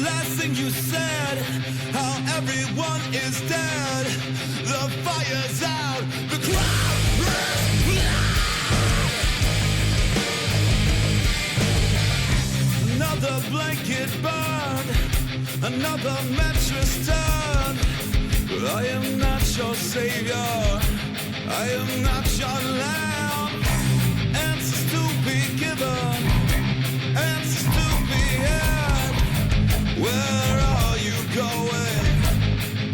last thing you said, how everyone is dead. The fire's out, the crowd is black. Another blanket burned, another mattress turned. I am not your savior, I am not your lamb. Answers to be given, answers to be had. Where are you going?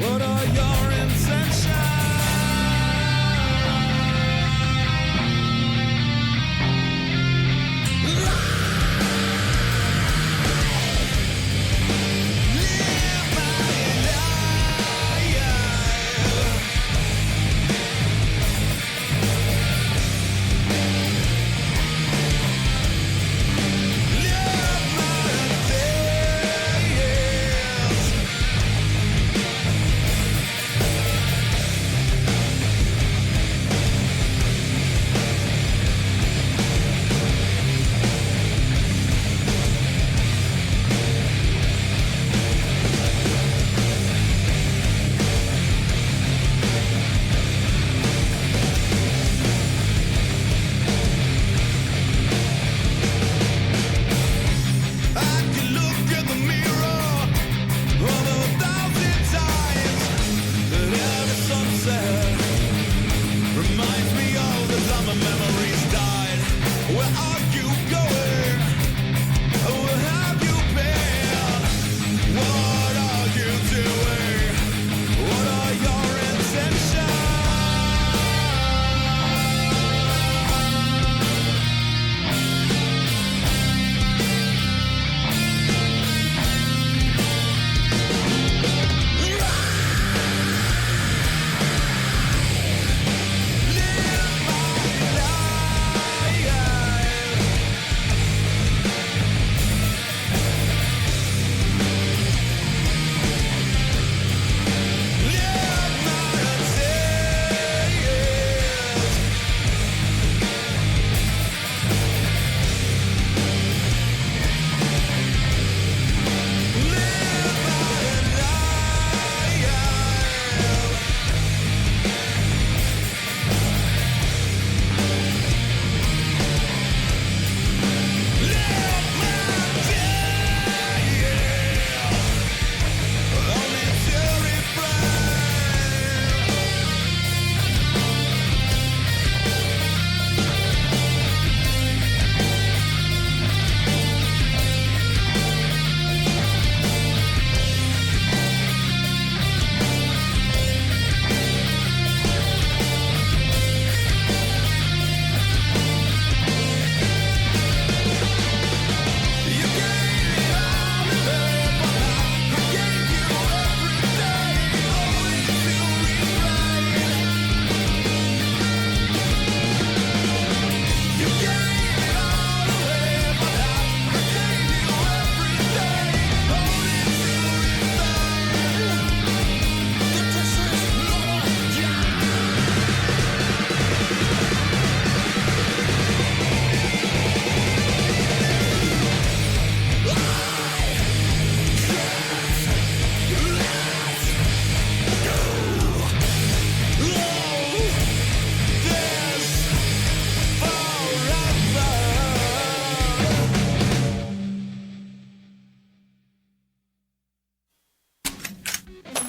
What are your intentions?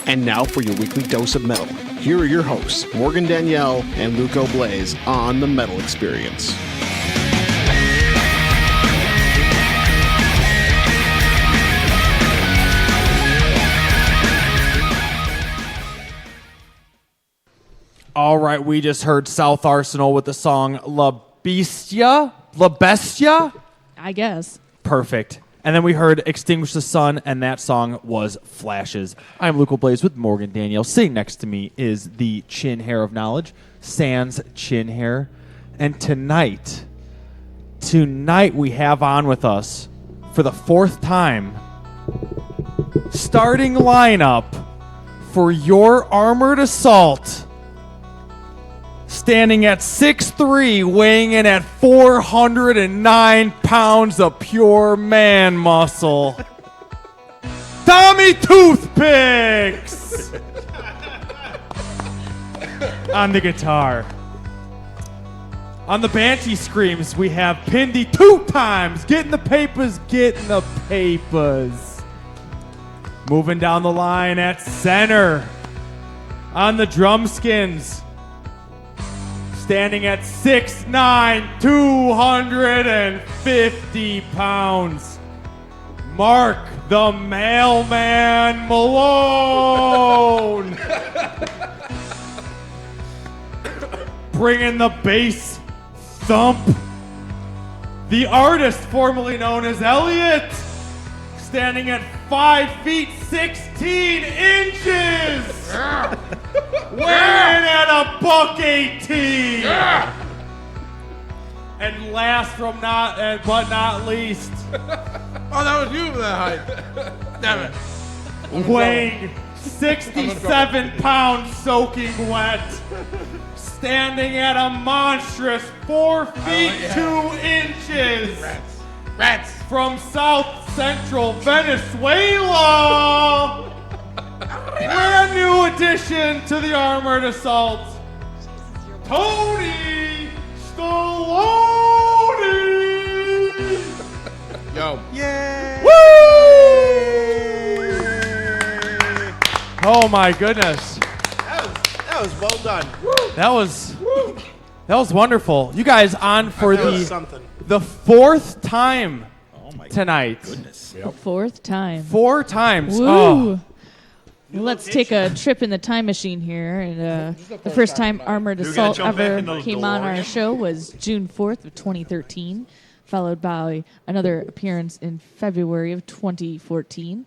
And now for your weekly dose of metal. Here are your hosts, Morgan Danielle and Luco Blaze on The Metal Experience. All right, we just heard South Arsenal with the song La Bestia? La Bestia? I guess. Perfect. And then we heard Extinguish the Sun, and that song was Flashes. I'm Luco Blaze with Morgan Danielle. Sitting next to me is the chin hair of knowledge, Sans Chin Hair. And tonight we have on with us, for the fourth time, starting lineup for Your Armored Assault. Standing at 6'3", weighing in at 409 pounds of pure man muscle. Tommy Toothpicks on the guitar. On the Banshee Screams, we have Pindy 2 times. Getting the papers, getting the papers. Moving down the line at center. On the Drumskins, standing at 6'9", 250 pounds. Mark the Mailman Malone. Bringing the bass thump. The artist formerly known as Elliot, standing at 5 feet 16 inches. Weighing at $1.18. And last but not least, Oh, that was you for that height. Damn it. weighing 67 pounds soaking wet, standing at a monstrous 4 feet 2 inches. Rats. From South Central Venezuela. Brand new addition to the Armored Assault, Tony Stallone. Yo. Oh my goodness, That was well done. that was wonderful. You guys on for That was something. the 4th time tonight. The 4th time. 4 times. Woo! Oh. Well, let's take a trip in the time machine here. And the first time Armored Assault jump back ever in those came on our DeLorean? show was June 4th of 2013, followed by another appearance in February of 2014.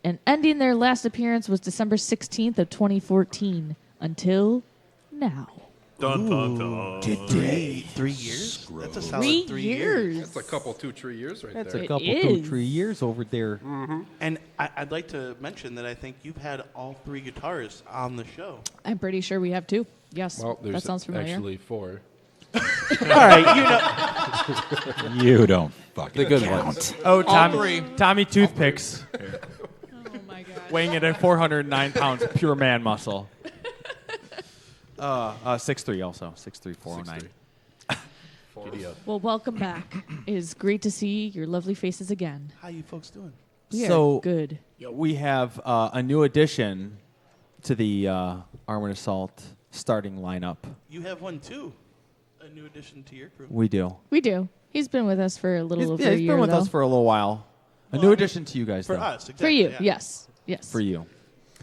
And ending their last appearance was December 16th of 2014 until now. Dun, dun, dun. 3 years? That's a solid 3 years. That's a couple, 2-3 years right That's there. a couple, is. 2-3 years over there. And I'd like to mention that I think you've had all 3 guitarists on the show. I'm pretty sure we have two. Yes, Well, there's that sounds familiar. actually 4. All right, you know. You don't fucking The good count. ones. Oh, three. Tommy Toothpicks, Oh my god. weighing it at 409 pounds, pure man muscle. 6'3" also, 6'3", 409. Well, welcome back. It is great to see your lovely faces again. How you folks doing? We So- are good. We have a new addition to the Armored Assault starting lineup. You have one too. A new addition to your crew. We do. We do. He's been with us for a little over He's a year, been with though. us for a little while. A Well, new I mean, addition to you guys, For though. us, exactly. For you, yeah. yes. Yes. For you.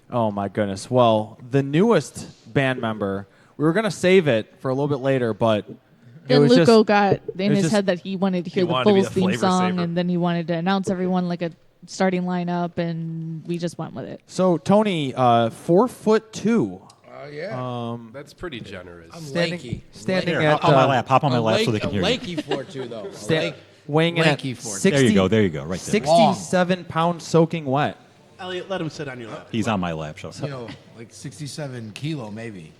Oh my goodness. Well, the newest band member, we were gonna save it for a little bit later, but it Then was Luco just, got in was his just- head that he wanted to hear the wanted to be Bulls the theme flavor song, saver. and then he wanted to announce everyone like a starting lineup, and we just went with it. so Tony, 4'2". Yeah. That's pretty generous. Here, Standing hop at on my lap. Hop on my lap so they A can hear you. lanky for two, though. weighing in at lanky for it. 60, There you go. There you go. Right there. 67 pounds soaking wet. Elliot, let him sit on your lap. He's on my lap. So. You know, like 67 kilo, maybe.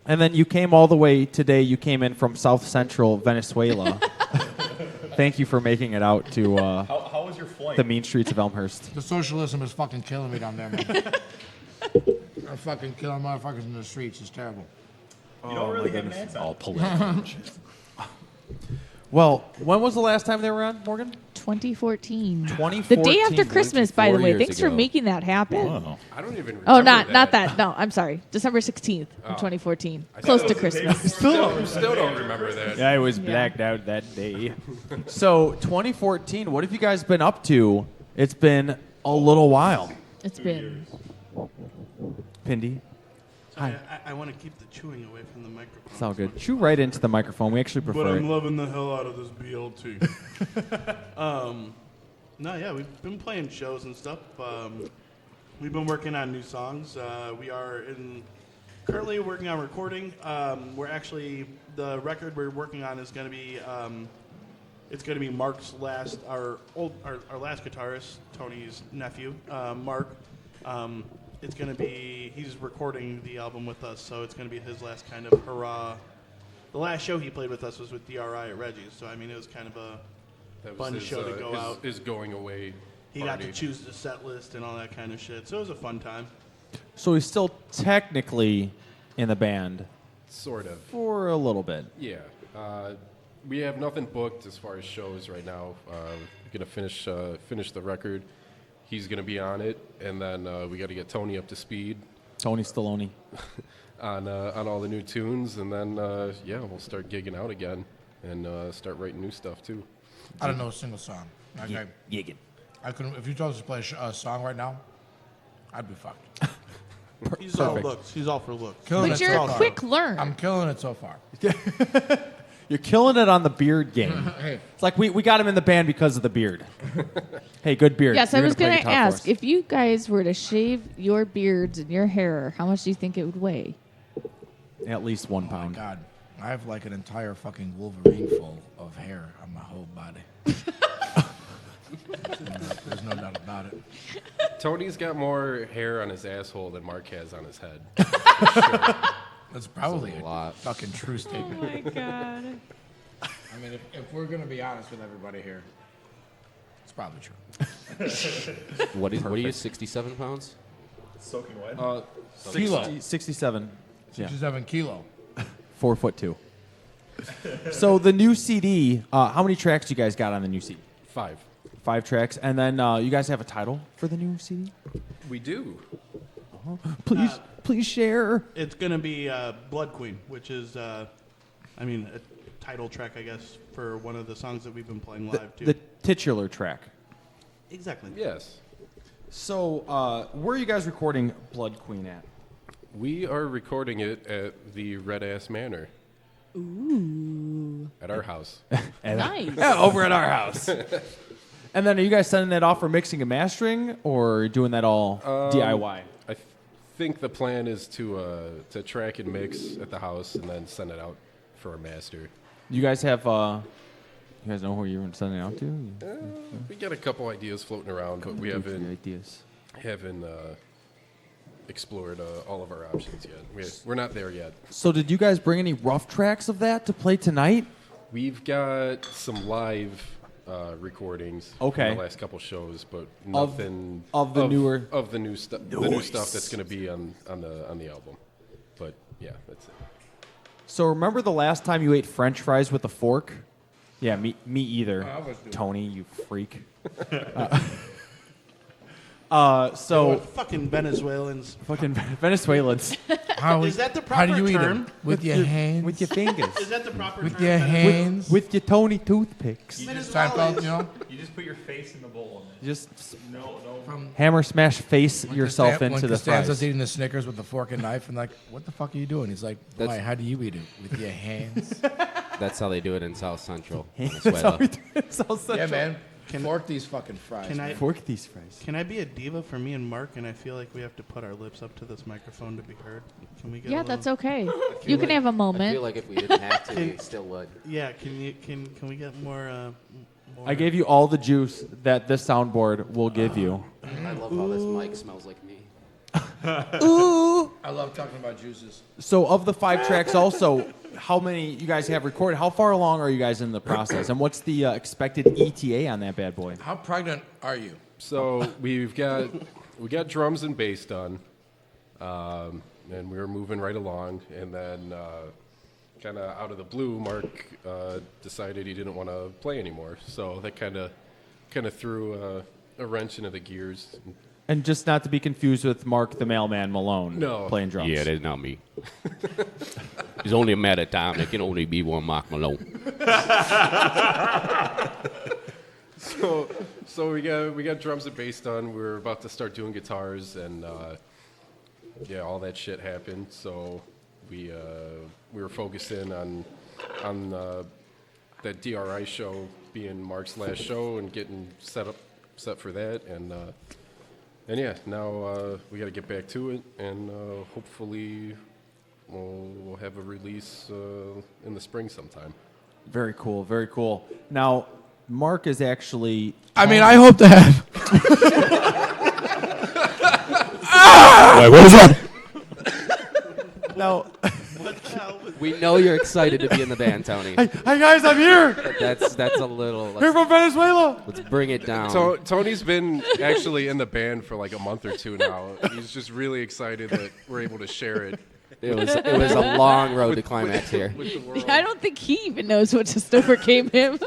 And then you came all the way today. You came in from South Central Venezuela. Thank you for making it out to How was your flight? the mean streets of Elmhurst. The socialism is fucking killing me down there, man. They're fucking killing motherfuckers in the streets. It's terrible. You don't really have an accent. All political. Well, when was the last time they were on, Morgan? 2014. 2014. The day after Christmas, by the 4 way. years Thanks for ago. making that happen. Whoa. I don't even remember Oh, not that. No, I'm sorry. December 16th of 2014. Close to Christmas. Still don't remember that. I was blacked out that day. So, 2014, what have you guys been up to? It's been a little while. It's been. Pindy, Sorry, I want to keep the chewing away from the microphone. it's all good. Chew right into the microphone. We actually prefer it. loving the hell out of this BLT. No, yeah, we've been playing shows and stuff. We've been working on new songs. We are currently working on recording. We're actually the record we're working on is going to be it's going to be Mark's last our last guitarist, Tony's nephew, Mark. It's going to be he's recording the album with us, so it's going to be his last kind of hurrah. The last show he played with us was with DRI at Reggie's, so I mean it was kind of a That was fun his, show to go out. His going away he got to choose the set list and all that kind of shit. So it was a fun time. So he's still technically in the band Sort of. for a little bit. Yeah. We have nothing booked as far as shows right now. We're gonna finish the record. He's gonna be on it, and then we got to get Tony up to speed Tony Stallone. on all the new tunes, and then we'll start gigging out again and start writing new stuff too. I don't know a single song. Like I couldn't. If you told us to play a song right now, I'd be fucked. He's all looks. He's all for looks. Killing But it you're so a far. quick learn. I'm killing it so far. You're killing it on the beard game. Hey. It's like we got him in the band because of the beard. Hey, good beard. Yes, You're I was play going to guitar for ask us. if you guys were to shave your beards and your hair, how much do you think it would weigh? At least 1 Oh my pound. God, I have like an entire fucking Wolverine full of hair on my whole body. There's no doubt about it. Tony's got more hair on his asshole than Mark has on his head. That's probably a lot. fucking true statement. my God. I mean, if we're gonna be honest with everybody here, it's probably true. What are you, 67 pounds? Soaking wet. Kilo. 67. Yeah. 67 kilo. 4'2". So the new CD, how many tracks do you guys got on the new CD? 5. 5 tracks. And then you guys have a title for the new CD? We do. Please share. It's going to be Blood Queen, which is, a title track, I guess, for one of the songs that we've been playing live, too. The titular track. Exactly. Yes. So where are you guys recording Blood Queen at? We are recording it at the Red Ass Manor. Ooh. At our house. Nice. Yeah, over at our house. And then are you guys sending that off for mixing and mastering, or doing that all DIY? I think the plan is to track and mix at the house and then send it out for a master. You guys have, you guys know who you're sending it out to? We got a couple ideas floating around, but we haven't ideas. explored all of our options yet. We're not there yet. So did you guys bring any rough tracks of that to play tonight? We've got some live recordings Okay. from the last couple shows, but nothing of the newer of the new stuff. The new stuff that's going to be on the album. But yeah, that's it. So remember the last time you ate French fries with a fork? Yeah, me either. Tony, you freak. So fucking Venezuelans. fucking Venezuelans Is that the proper How do you eat term? them? With your hands? with your fingers, Is that the proper With term? your hands? with your Tony toothpicks. Seinfeld, you know? You just put your face in the bowl. And Just no. hammer smash face yourself When into the Costanza's fries. eating the Snickers with a fork and knife, and like, what the fuck are you doing? He's like, why? That's- How do you eat it? With your hands? That's how they do it in South Central. That's how Venezuela. we do it. South yeah, Central. man. Fork these fucking fries. Can I- man. Fork these fries. Can I be a diva for me and Mark? And I feel like we have to put our lips up to this microphone to be heard. Can we get? Yeah, a that's little, okay. You can have a I moment. feel like if we didn't have to, we still would. Yeah. Can we get more? More I gave you all the juice that this soundboard will give you. I love how this mic smells like me. I love talking about juices. So of the 5 tracks also, how many you guys have recorded? How far along are you guys in the process? And what's the expected ETA on that bad boy? How pregnant are you? So we got drums and bass done, and we were moving right along. And then, kind of out of the blue, Mark decided he didn't want to play anymore. So that kind of threw a wrench into the gears. And just not to be confused with Mark the Mailman Malone No. playing drums. Yeah, that's not me. It's only a matter of time. There can only be one Mark Malone. So we got drums and bass done. We were about to start doing guitars, and all that shit happened. So we were focusing on that DRI show being Mark's last show and getting set for that, and yeah, now we got to get back to it, and hopefully we'll have a release in the spring sometime. Very cool, very cool. Now, Mark is actually... I mean, I hope to have. Wait, what was that? Now, what the hell was We know you're excited to be in the band, Tony. Hey guys, I'm here. That's a little. Here from Venezuela. Let's bring it down. So Tony's been actually in the band for like a month or two now. He's just really excited that we're able to share it. It was a long road to climax here. With the world. I don't think he even knows what just overcame him.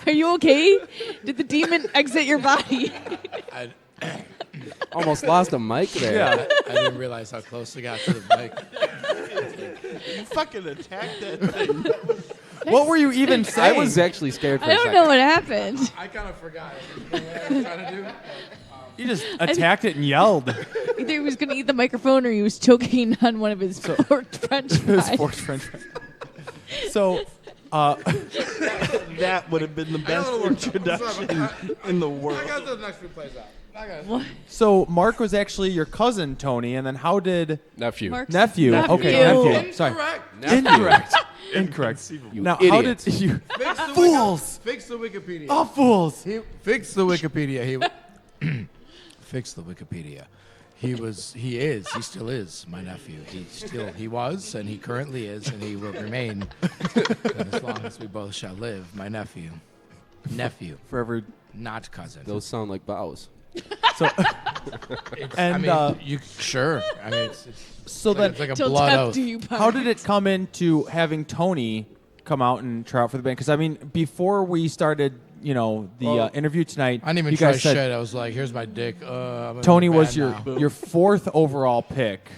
Are you okay? Did the demon exit your body? Almost lost a mic there. Yeah. I didn't realize how close I got to the mic. You fucking attacked that thing. What were you even saying? I was actually scared for I a don't second. know what happened. I kind of forgot. You know what I was trying to do? You just attacked it and yelled. Either he was going to eat the microphone or he was choking on one of his forked French fries. His forced French fries. So, That would have been the best introduction in the I world. got the next few plays out. I got it. What? so Mark was actually your cousin, Tony, and then how did Nephew. Mark's nephew? nephew. Okay, nephew. Sorry, Incorrect. incorrect. You Now, idiot. how did you? Fix the Fools! Fix the Wikipedia. Oh, fools! Fix the Wikipedia. Fix the Wikipedia. He still is my nephew. He was, and he currently is, and he will remain and as long as we both shall live. My nephew. Forever. Not cousin. Those sound like bows. So, and you sure? I mean, it's so like, then, it's like a Till blood death oath. do you part. how did it come into having Tony come out and try out for the band? Because I mean, before we started, the interview tonight, I didn't even you try guys said shit. I was like, "Here's my dick." I'm in Tony the was band now. your fourth overall pick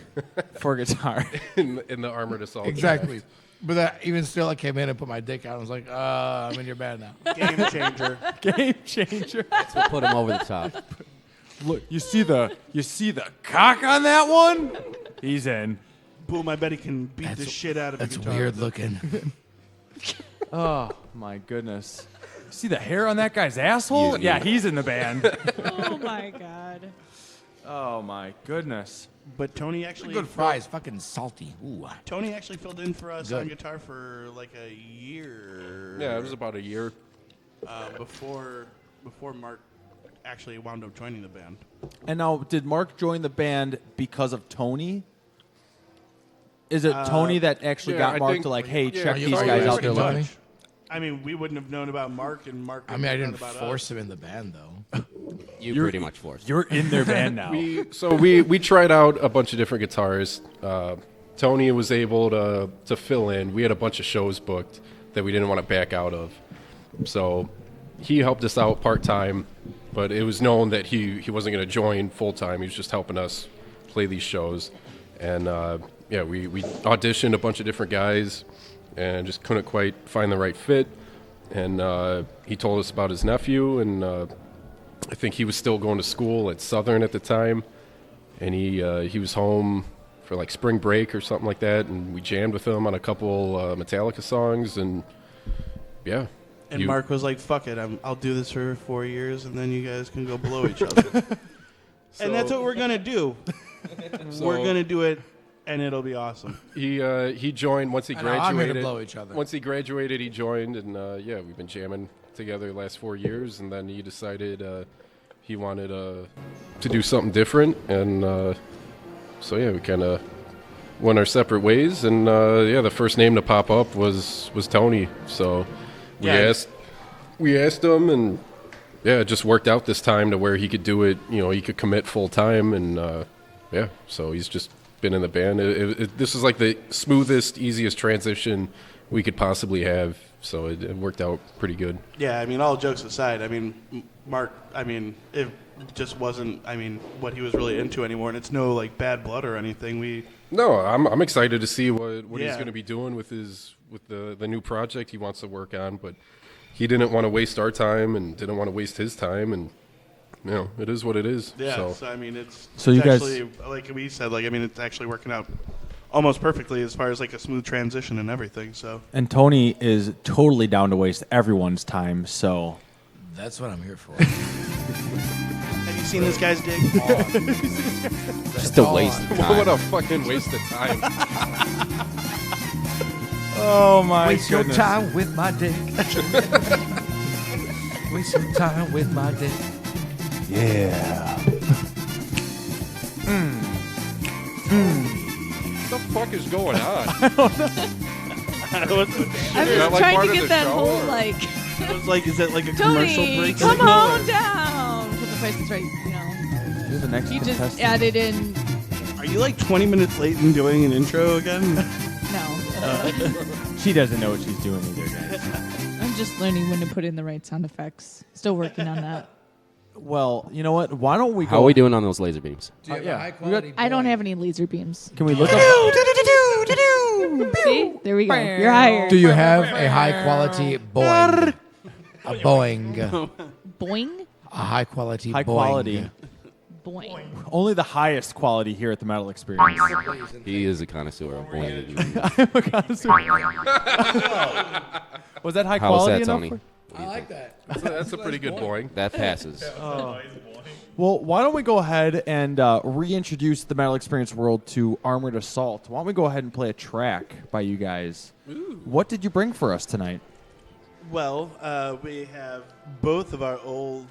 for guitar. in the Armored Assault. Exactly. But that, even still, I came in and put my dick out. I was like, I'm in your band now. Game changer. Game changer. That's what put him over the top. Look, you see the cock on that one? He's in. Boom, I bet he can beat the That's- shit out of a That's guitar. weird looking. Oh my goodness. See the hair on that guy's asshole? Yeah, he's in the band. Oh, my God. Oh my goodness. But Tony actually Good fries, fucking salty. Ooh. Tony actually filled in for us Good. on guitar for like a year. Yeah, it was about a year. Before Mark actually wound up joining the band. And now, did Mark join the band because of Tony? Is it Tony that actually yeah, got I Mark think- to like, hey, yeah, check are these you guys out pretty there? much. Look. I mean, we wouldn't have known about Mark, and Mark. I mean, I wouldn't didn't have known about force us. him in the band, though. You pretty much forced. You're in their band now. We tried out a bunch of different guitars. Tony was able to fill in. We had a bunch of shows booked that we didn't want to back out of. So he helped us out part-time, but it was known that he wasn't going to join full-time. He was just helping us play these shows. And we auditioned a bunch of different guys and just couldn't quite find the right fit. And he told us about his nephew, and I think he was still going to school at Southern at the time. And he was home for like spring break or something like that, and we jammed with him on a couple Metallica songs, and yeah. And Mark was like, "Fuck it, I'll do this for 4 years, and then you guys can go blow each other." And that's what we're gonna do. We're gonna do it, and it'll be awesome. He joined once he I know, I'm here to graduated. blow each other. Once he graduated, he joined, and we've been jamming together the last 4 years. And then he decided he wanted to do something different, and we kind of went our separate ways. And the first name to pop up was Tony. So we asked him, and it just worked out this time to where he could do it. He could commit full time, and so he's just been in the band. This is like the smoothest, easiest transition we could possibly have. So it worked out pretty good. Yeah, I mean, all jokes aside, I mean, Mark, it just wasn't, what he was really into anymore, and it's no like bad blood or anything. No, I'm excited to see what he's Yeah. going to be doing with the new project he wants to work on, but he didn't want to waste our time and didn't want to waste his time, and it is what it is. Yeah, So so I mean, it's you guys- actually, like we said, it's actually working out almost perfectly as far as like a smooth transition and everything. So And Tony is totally down to waste everyone's time, so. That's what I'm here for. have you seen this guy's dick? Just a waste of time. what a fucking waste of time. Oh my Waste your time with my dick. Waste your time with my dick. Yeah. fuck is going on? I'm Is just that like trying part to of get the that show, whole or- like. It was like, is that like a commercial Tony, break? come signal, on or- down. For the Price is Right, you know. You're the next He just contestant. added in. Are you like 20 minutes late in doing an intro again? No. She doesn't know what she's doing either, guys. I'm just learning when to put in the right sound effects. Still working on that. Well, you know what? Why don't we go? How are we doing on those laser beams? Do you have yeah. a high quality I don't boy? have any laser beams. Can we look up? See? There we go. You're hired. Do you have a high quality Boeing? A Boeing. Boing? A high quality High Boeing. quality. Boing. Only the highest quality here at the Metal Experience. He is a connoisseur of boing. I'm a connoisseur. Was that high How was quality that, enough? Tony? I like that. That's a pretty good Boeing. That passes. Well, why don't we go ahead and reintroduce the Metal Experience world to Armored Assault? Why don't we go ahead and play a track by you guys? What did you bring for us tonight? Well, we have both of our old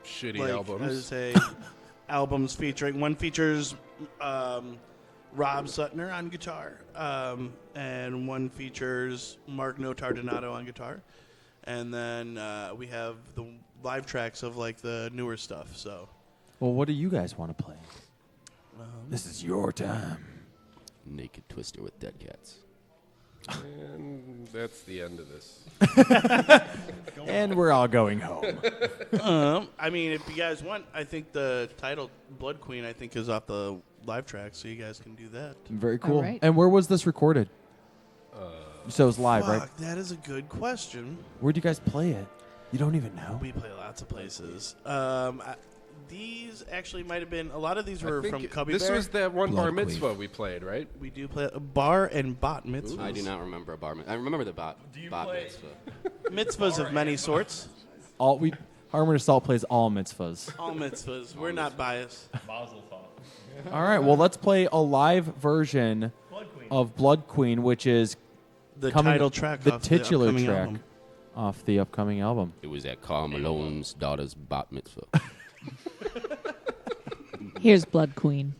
Shitty like, albums. I would say albums featuring. One features Rob Suttner on guitar, and one features Mark Notardinato on guitar, and then we have the live tracks of like the newer stuff. So, Well, what do you guys want to play? This is your time. Naked Twister with Dead Cats. And that's the end of this. And we're all going home. I mean, if you guys want, I think the title "Blood Queen" I think is off the live track, so you guys can do that. Very cool. right. And where was this recorded? So it was live, right? Fuck, that is a good question. Where'd you guys play it? You don't even know. We play lots of places. These actually might have been. A lot of these I were think from Cubby this Bear. was that one Blood bar Queen. mitzvah we played, right? We do play a bar and bat mitzvahs. I do not remember a bar mitzvah. I remember the bat mitzvah. Mitzvahs of many sorts. Armored Assault plays all mitzvahs. All mitzvahs. We're not biased. All right, well, let's play a live version of Blood Queen, which is The coming- title track. the off titular upcoming track album. off the upcoming album. It was at Carl Malone's daughter's bat mitzvah. Here's Blood Queen.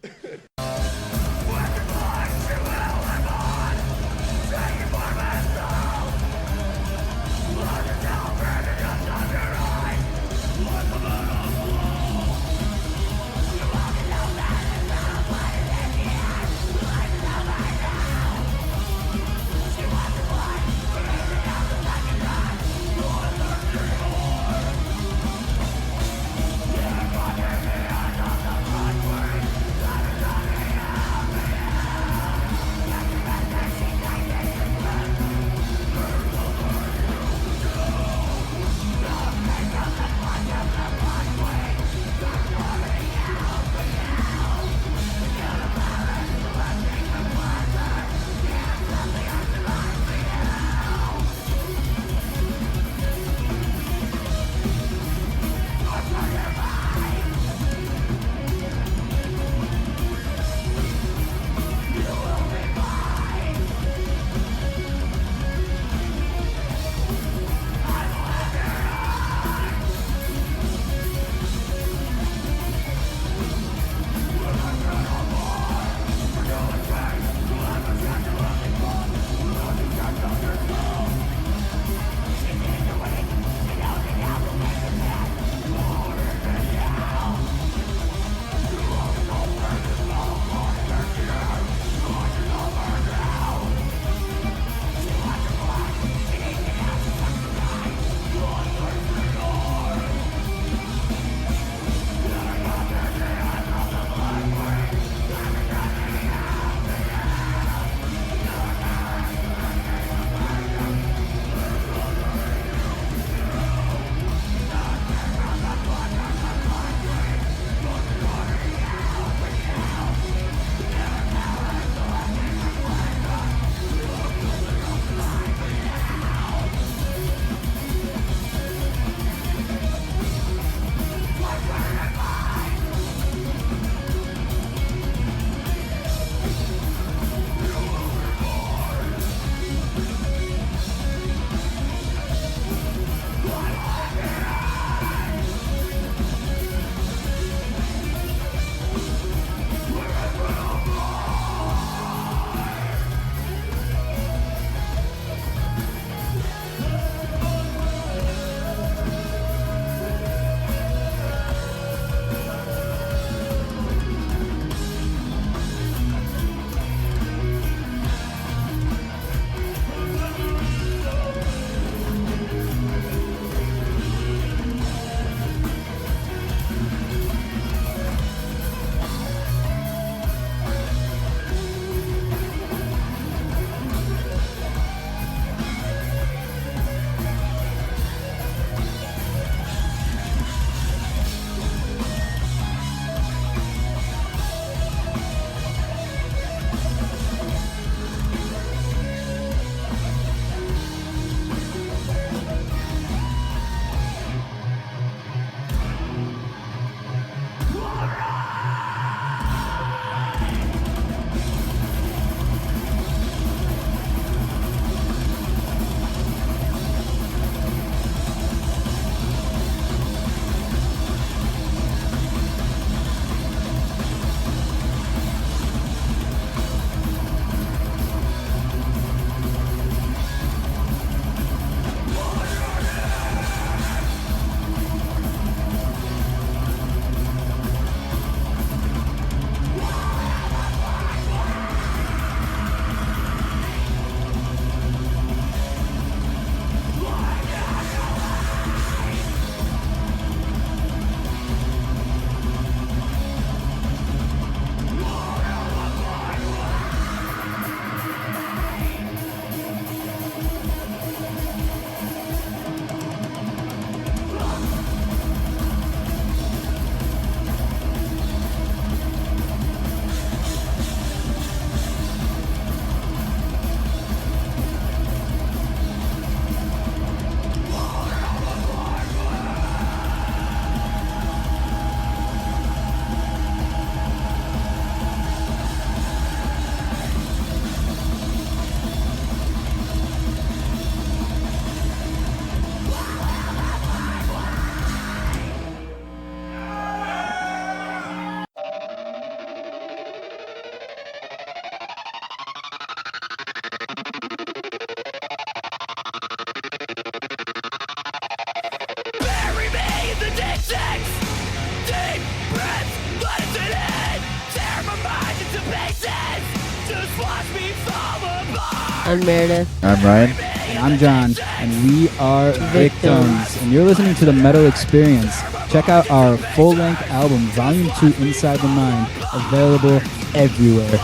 I'm Meredith. I'm Ryan. And I'm John, and we are Victims. And you're listening to the Metal Experience. Check out our full-length album, Volume 2, Inside the Mind, available everywhere.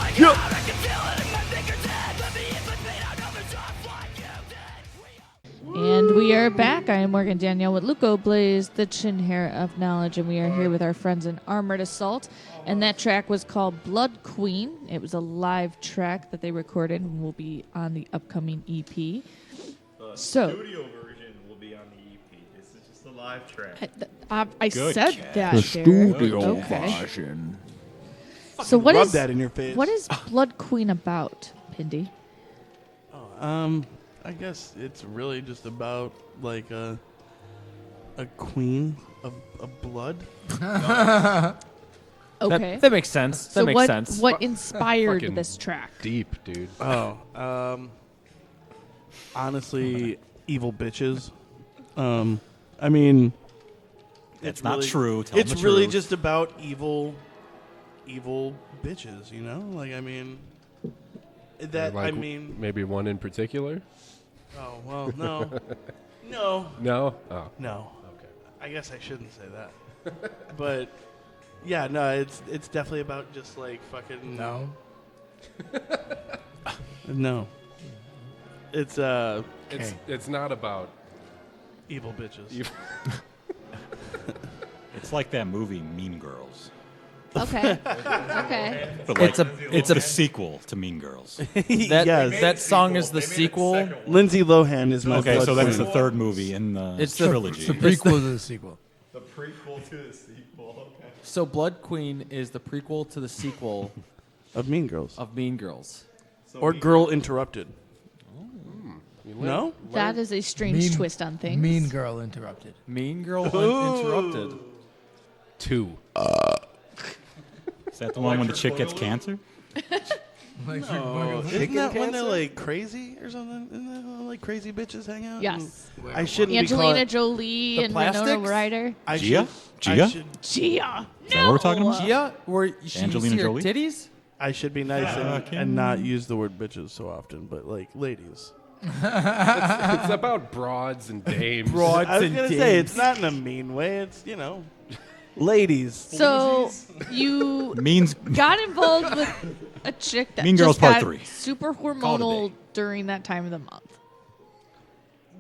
And we are back. I am Morgan Danielle with Luco Blaze, the chin hair of knowledge, and we are here with our friends in Armored Assault. And that track was called Blood Queen. It was a live track that they recorded and will be on the upcoming EP. The So- studio version will be on the EP. This is just a live track. I Good said catch. that. The Derek. studio Okay. version. So what rub is that in your face. What is Blood Queen about, Pindy? I guess it's really just about like a queen of blood. Okay. That makes sense. So That makes what, sense. What inspired Fucking this track? Deep, dude. Honestly, evil bitches. I mean, That's not true. Tell it's them the really truth. just about evil bitches. You know, like I mean, that Like, I mean, maybe one in particular. oh well, no, no, No. Oh. no. Okay. I guess I shouldn't say that, but yeah, no, it's definitely about just like fucking No. no. It's It's not about evil bitches. It's like that movie Mean Girls. Okay. Okay. But like, It's a the sequel to Mean Girls. That song is the sequel. Lindsay Lohan is my Okay, so then it's the queen. third movie in the It's the- trilogy. The prequel to the sequel. The prequel to the sequel. Okay. So Blood Queen is the prequel to the sequel of Mean Girls. Of Mean Girls. Or Girl Interrupted. No? That is a strange twist on things. Mean Girl Interrupted. Mean Girl Uninterrupted. 2. Is that the one when the chick gets cancer? Isn't that when they're like crazy or something? Isn't that when, like crazy bitches hang out? Yes. I shouldn't Angelina be calling Jolie The and Winona Plastics? Ryder. I Gia? should- Gia? I should, Gia. Is that what we're talking about? Gia, where she Angelina see her Jolie? titties? I should be nice and not use the word bitches so often, but like ladies. It's about broads and dames. Broads I was and gonna dames. say it's not in a mean way. It's ladies. So you Means got involved with a chick that Mean just Girls Part got 3. super Call it a hormonal day. during that time of the month.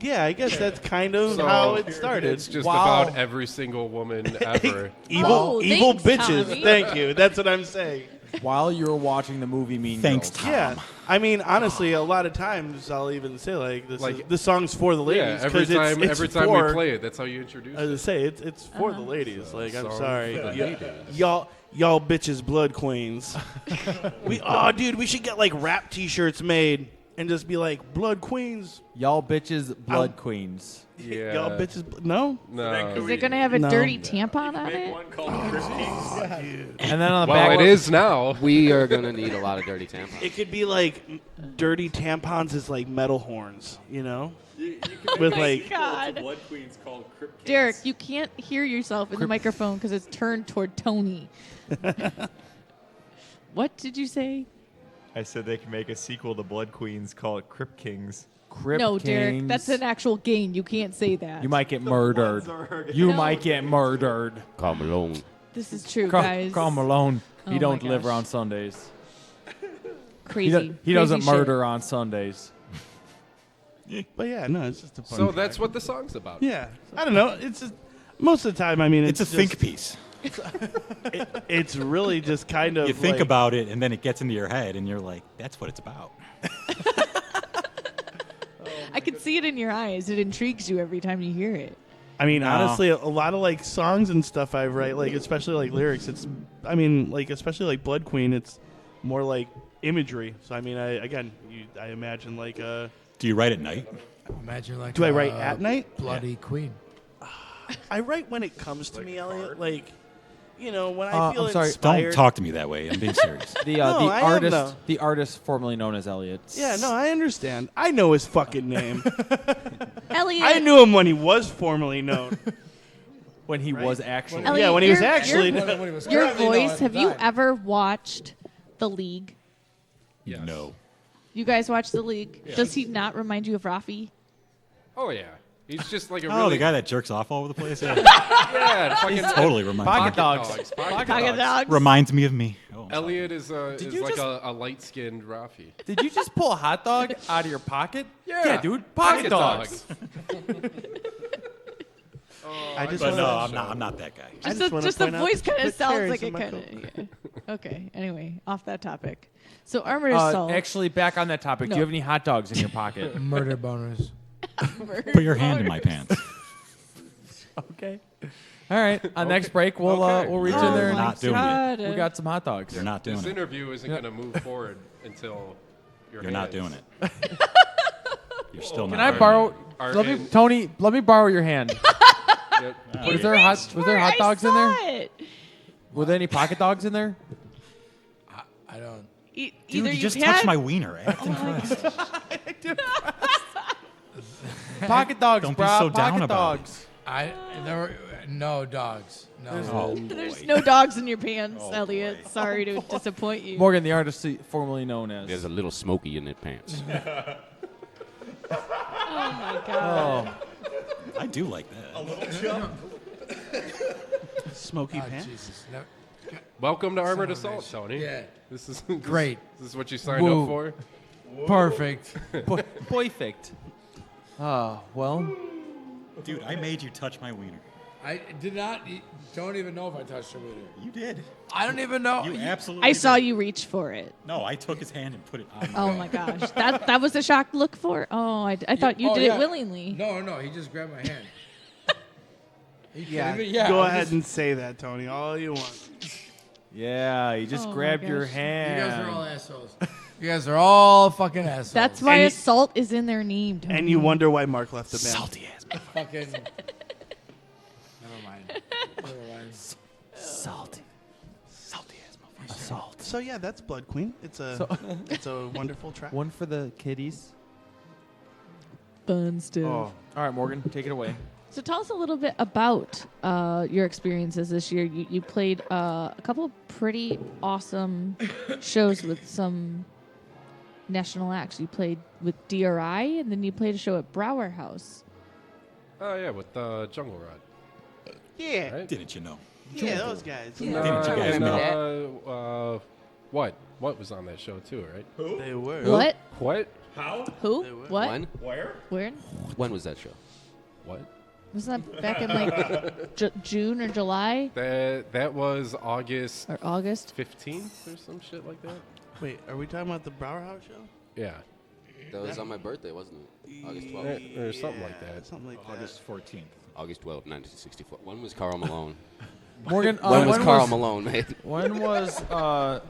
Yeah, I guess that's kind of So how it started. It's just Wow. about every single woman ever. Oh, evil thanks, bitches. Tommy. Thank you. That's what I'm saying. While you were watching the movie Mean Thanks, Girls. Tom. Yeah, I mean, honestly, a lot of times I'll even say like this song's for the Yeah, ladies. every 'cause it's every time for, we play it, that's how you introduce As I it. say, it's for the ladies. Like I'm Song sorry, for the Y- ladies. y'all bitches, blood queens. Dude, we should get like rap T-shirts made and just be like blood queens. Y'all bitches, blood queens. Yeah. Y'all bitches, no. No. Is it going to have a No. dirty tampon on it? One called Christie's. And then on the Well, back, it is now. We are gonna need a lot of dirty tampons. It could be like dirty tampons is like metal horns, you know, with like God. Blood Queen's called Crypt Kings. Derek, you can't hear yourself in the microphone because it's turned toward Tony. What did you say? I said they can make a sequel to Blood Queens called Crypt Kings. Crypt No, Derek, Kings. that's an actual game. You can't say that. You might get murdered. You No. might get murdered. Carl Malone. This is true, Carl, guys. Carl Malone. He Oh don't my deliver gosh. on Sundays. Crazy. He doesn't Crazy shit. murder on Sundays. But yeah, no, it's just a fun So fact. that's what the song's about. Yeah, I don't know. It's just most of the time. I mean, It's a just, think piece. It's really just kind of You think like, about it, and then it gets into your head, and you're like, that's what it's about. I can see it in your eyes. It intrigues you every time you hear it. I mean, No. honestly, a lot of like songs and stuff I write, like especially like lyrics. It's, I mean, like especially like Blood Queen. It's more like imagery. So I mean, I imagine like Do you write at night? Imagine like. Do I write at night? Bloody Queen. I write when it comes to me, Elliot. Like, you know, when I feel I'm sorry. inspired. Don't talk to me that way. I'm being serious. The No, I am, though. the artist formerly known as Elliot. Yeah, no, I understand. I know his fucking name. Elliot. I knew him when he was formerly known. When he was actually. Elliot, yeah, when he was your- actually. Your voice. Have you ever watched The League? Yes. No. You guys watch the league. Does he not remind you of Rafi? Oh yeah, he's just like a Oh, really the guy that jerks off all over the place. Yeah, yeah, fucking totally reminds me. Pocket dogs. Pocket dogs. Reminds me of me. Oh, Elliot is you like just- a light-skinned Rafi. Did you just pull a hot dog out of your pocket? Yeah, dude. Pocket dogs. I just but wanna- no, I'm not that guy. I Just wanna the point out voice to kind of put sounds cherries like in it my kind Coke. of. Okay. Anyway, off that topic. So Armored Assault. Actually, back on that topic, do No. you have any hot dogs in your pocket? Murder boners. Put your hand in my pants. Okay. All right. On next break, we'll Okay. we'll reach Oh in there We're and not doing it. we got some hot dogs. You're not doing This it. interview isn't going to move forward until You're not doing it. You're still Can not. I doing borrow? Our Let me, in- Tony. Let me borrow your hand. Yep. Was there hot dogs in there? It. Were there any pocket dogs in there? I don't. Dude, Either you just you've touched had- my wiener. Act impressed. Pocket dogs, Don't be bro. so down Pocket about it. dogs. No dogs. No. Oh, There's boy. no dogs in your pants, Oh, Elliot. boy. Sorry to disappoint you. Morgan, the artist formerly known as. There's a little smoky in their pants. Oh my god. Oh, I do like that. Smoky Oh, pants. Jesus. No. Welcome to Armored Son of a Assault, bitch. Tony. Yeah. This is Great. This is what you signed Woo. up for. Perfect. perfect. Well, Dude, I made you touch my wiener. I did not. Don't even know if I touched her with it. You did. I don't even know. You absolutely. I saw did. you reach for it. No, I took his hand and put it on. Oh my gosh. That was the shocked look for? Oh, I thought you Oh, did yeah. it willingly. No. He just grabbed my hand. Yeah, Yeah. go I'm ahead just- and say that, Tony, all you want. yeah, you just Oh my grabbed your gosh. hand. You guys are all assholes. You guys are all fucking assholes. That's why And you- assault is in their name. Tony. And you wonder why Mark left the band. salty ass. fucking. Never mind. Never mind. Salty. Salty ass motherfucker. Assault. So yeah, that's Blood Queen. It's a it's a wonderful track. One for the kiddies. Fun stuff. Oh, All right, Morgan, take it away. So tell us a little bit about your experiences this year. You played a couple of pretty awesome shows with some national acts. You played with DRI, and then you played a show at Brower House. Oh yeah, with Jungle Rod. yeah, Right? Didn't you know? yeah, those guys. Didn't you guys and, know? what was on that show too, right? They were. What? What? Who? They were. What? When? Where? When was that show? What? Wasn't that back in like June or July That was August or August? 15th or some shit like that. Wait, are we talking about the Brower House show? Yeah. That was on my birthday, wasn't it? August 12th. Or something like that. Something like that. August 14th. August 12th, 1964. When was Carl Malone? Morgan, when was Carl Malone made? When was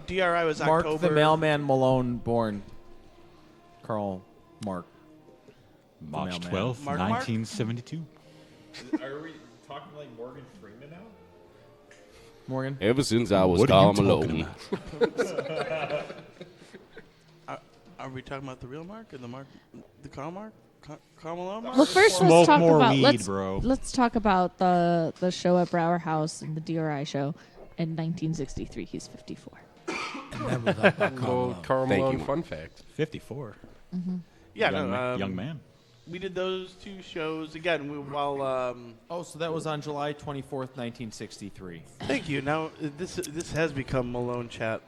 DRI was Mark October. the Mailman Malone born? Carl Mark. March Mailman. 12th, Mark? 1972. Are we talking like Morgan Freeman now? Morgan. Ever since I was What are Carl you talking Malone. Are we talking about the real Mark or the Mark, the Carl Mark, Carl Malone Mark? Well, first Smoke let's talk more about weed, bro. let's talk about the show at Brower House and the DRI show in 1963. He's 54. Never thought about Little Carl Thank Malone you, fun fact. 54. yeah, young, no, young man. We did those two shows again. While Oh, so that was on July 24th, 1963. thank you. Now this has become Malone chat.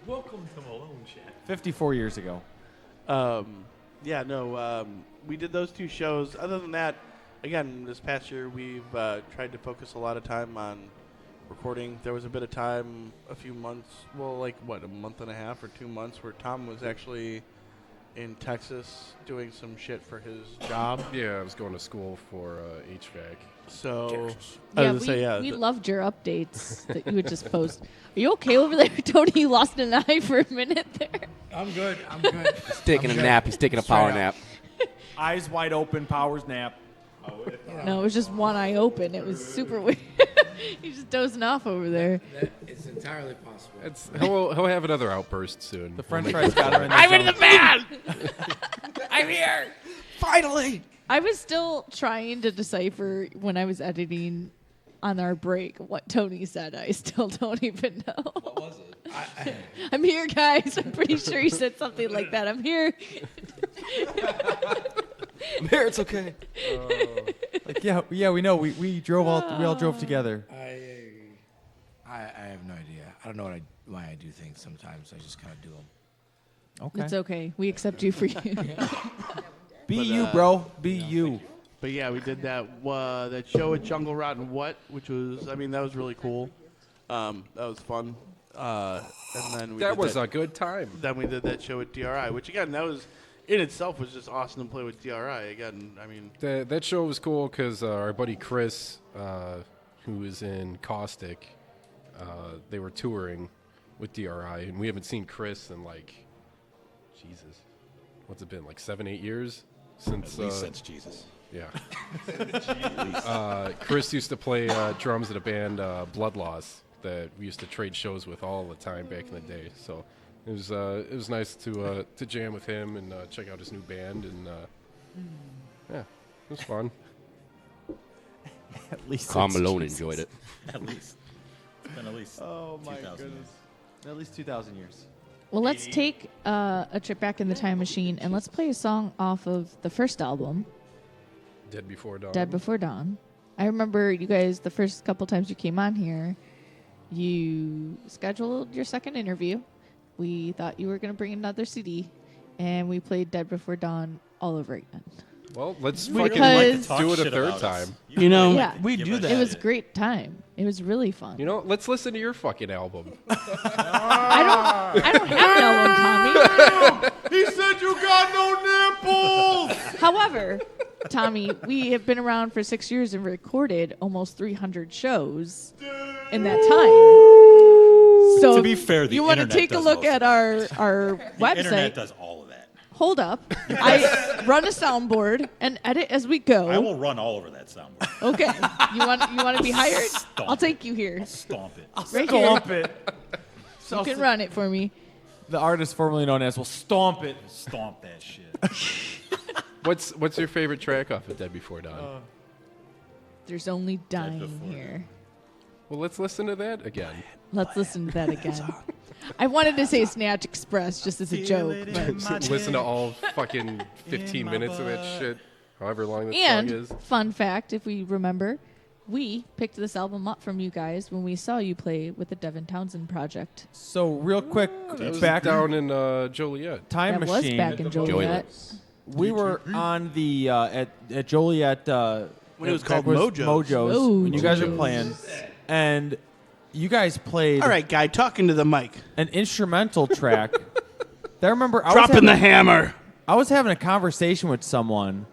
Welcome to Malone Chat. 54 years ago. We did those two shows. Other than that, again, this past year we've tried to focus a lot of time on recording. There was a bit of time, a few months, a month and a half or 2 months, where Tom was actually in Texas doing some shit for his job. Yeah, I was going to school for HVAC. So, We loved your updates that you would just post. Are you okay over there, Tony? You lost an eye for a minute there. I'm good. I'm good. He's taking I'm a good. nap. He's taking a Straight power up. nap. Eyes wide open, powers nap. No, it was just one eye open. It was super weird. He's just dozing off over there. It's entirely possible. He'll have another outburst soon. The French fries got him in the I'm zone. in the van. I'm here. Finally. I was still trying to decipher when I was editing on our break what Tony said. I still don't even know. What was it? I'm here, guys. I'm pretty sure he said something like that. I'm here. I'm here. It's okay. Like, yeah, we know. We all drove together. I have no idea. I don't know why I do things sometimes. I just kind of do them. Okay. It's okay. We accept you for you. Be you, bro. Be you. But yeah, we did that show at Jungle Rotten What, which was, that was really cool. That was fun. And then That was a good time. Then we did that show at DRI, which again, that was in itself was just awesome to play with DRI. Again, That show was cool because our buddy Chris, who is in Caustic, they were touring with DRI, and we haven't seen Chris in Jesus, what's it been, 7-8 years since? At least since Jesus. Yeah. Chris used to play drums in a band, Blood Loss, that we used to trade shows with all the time back in the day. So it was nice to jam with him and check out his new band, and yeah, it was fun. At least Carl since Malone Jesus. enjoyed it. At least. It's been at least 2,000 years. At least 2,000 years. Well, let's take a trip back in the time machine and let's play a song off of the first album, Dead Before Dawn. Dead Before Dawn. I remember you guys, the first couple times you came on here, you scheduled your second interview. We thought you were going to bring another CD, and we played Dead Before Dawn all over again. Well, let's Because- fucking do it a third time. Yeah, we do that. It was a great time. It was really fun. Let's listen to your fucking album. I don't have an album, Tommy. He said you got no nipples. However, Tommy, we have been around for 6 years and recorded almost 300 shows in that time. So To be fair, the you want to internet take a does look most at our website. Internet does all of that. Hold up. I run a soundboard and edit as we go. I will run all over that soundboard. Okay. You want to be hired? Stomp I'll take you here. Stomp it. Right Stomp here. it. You can run it for me. The artist formerly known as will stomp it. Stomp that shit. What's your favorite track off of Dead Before Dawn? There's only dying here. Well, let's listen to that again. Let's listen to that again. I wanted to say Snatch Express just as a joke, but Listen to all fucking 15 minutes of that shit, however long that song is. and fun fact, if we remember, we picked this album up from you guys when we saw you play with the Devin Townsend project. So real quick, It was back down in Joliet. time That machine. was back in Joliet. We were on the at Joliet When it was back called was Mojo's. when you guys were playing, and you guys played All right, guy, talking to the mic. an instrumental track. I remember Dropping the hammer. I was having a conversation with someone,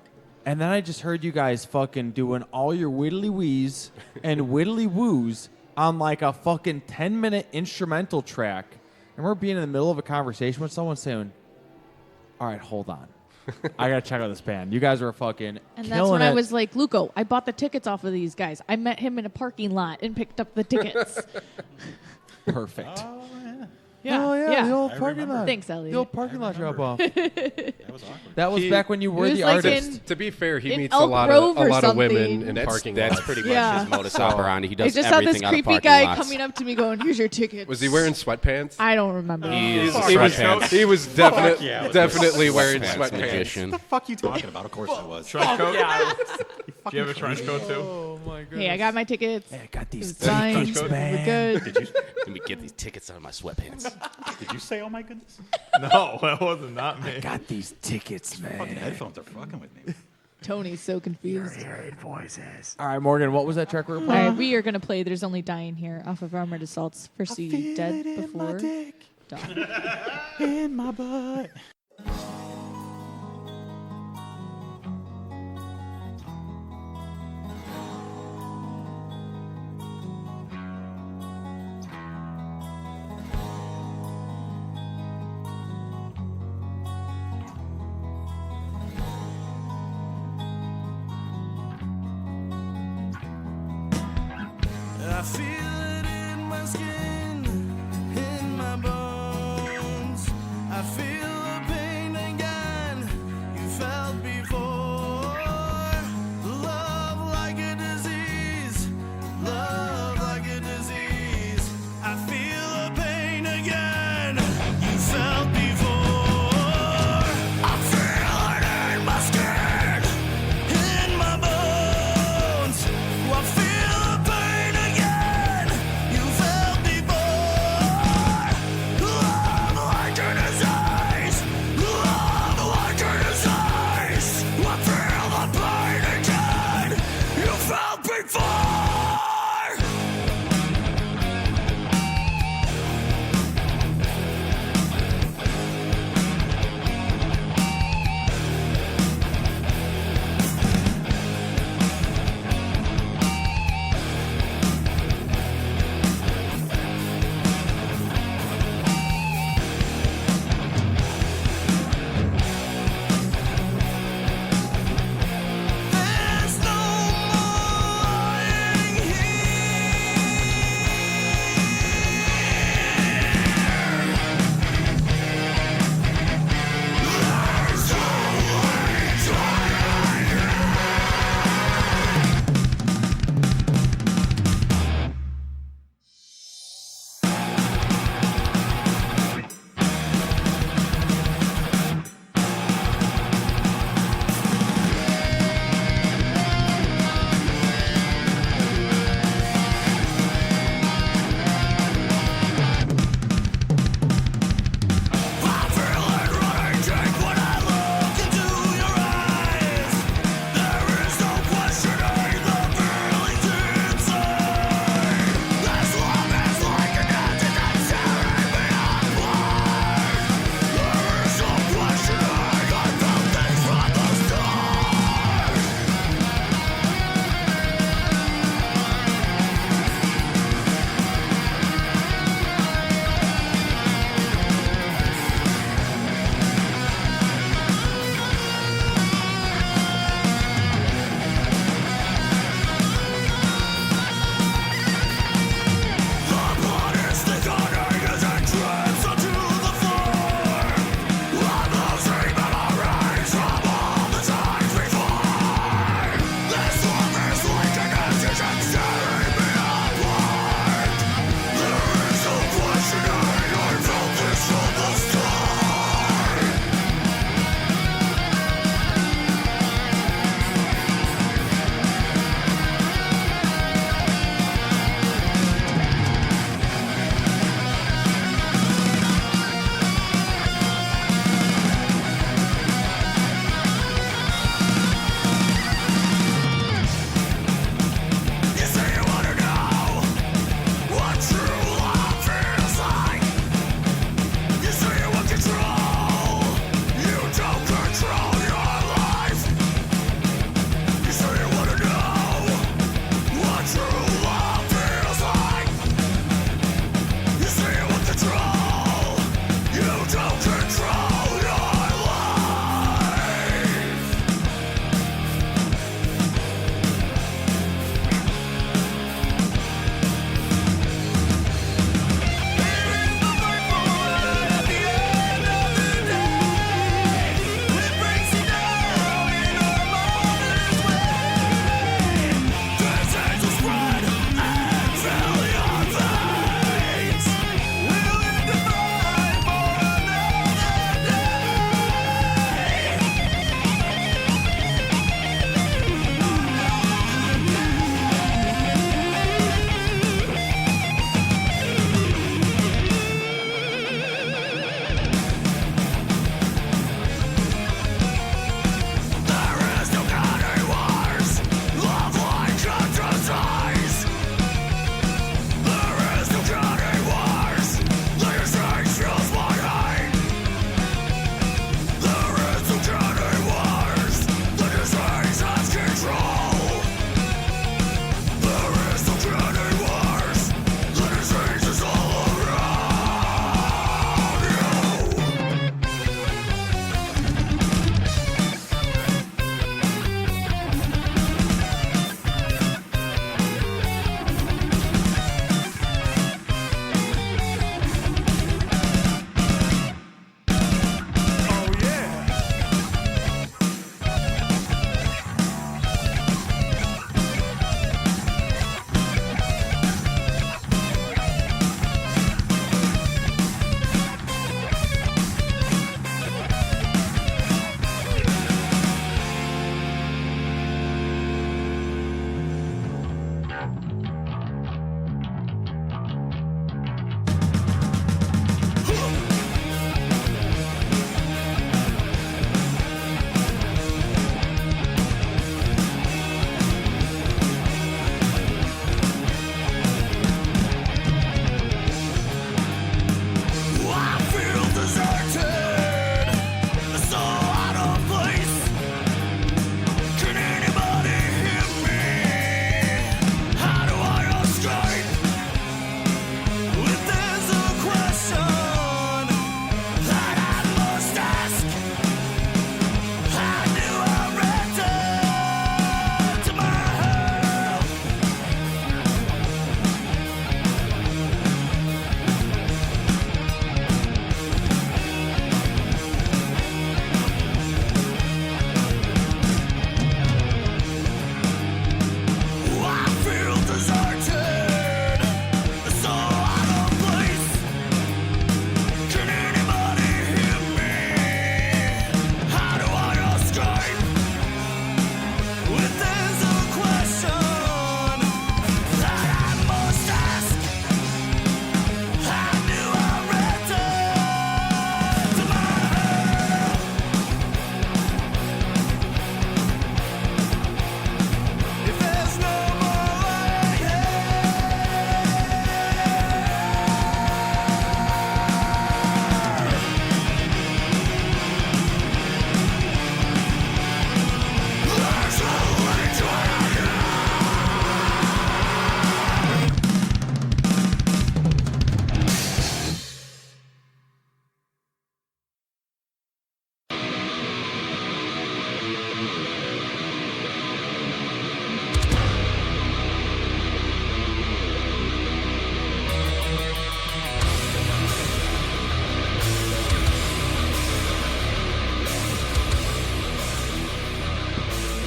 and then I just heard you guys fucking doing all your widdly wees and widdly woos on like a fucking 10-minute instrumental track. I remember being in the middle of a conversation with someone saying, "All right, hold on. I gotta check out this band. You guys were fucking And that's killing when it." I was like, Luco, I bought the tickets off of these guys. I met him in a parking lot and picked up the tickets. Perfect. Yeah, Oh, yeah, the old parking lot. Thanks, Elliot. The old parking lot drop off. That was awkward. That was back when you were It was the like artist. To be fair, he in meets Elk a lot Grove or of women something. in That's parking that's lots. pretty Yeah. much his modus operandi. He I does just saw everything this out of creepy parking guy lots. coming up to me going, here's your tickets. Was he wearing sweatpants? I don't remember. He is He was, sweatpants. he was definitely yeah, it was definitely wearing Sweatpants sweatpants. magician. What the fuck you talking about? Of course I was. Trench coat? Do you have a trench coat too? Oh my god. Hey, I got my tickets. I got It these was fine. tickets, We're man. good. Did you Let me get these tickets out of my sweatpants. did you say oh my goodness? No, that wasn't not me. Got these tickets, man. Fucking headphones are fucking with me. Tony's so confused. All right, Morgan, what was that track we were All playing? right, we are going to play There's Only Dying Here off of Armored Assault's first CD, Dead Before Dawn. In my butt. I feel it in my skin, in my bones. I feel the pain again you felt before. Love like a disease, love like a disease. I feel the pain again.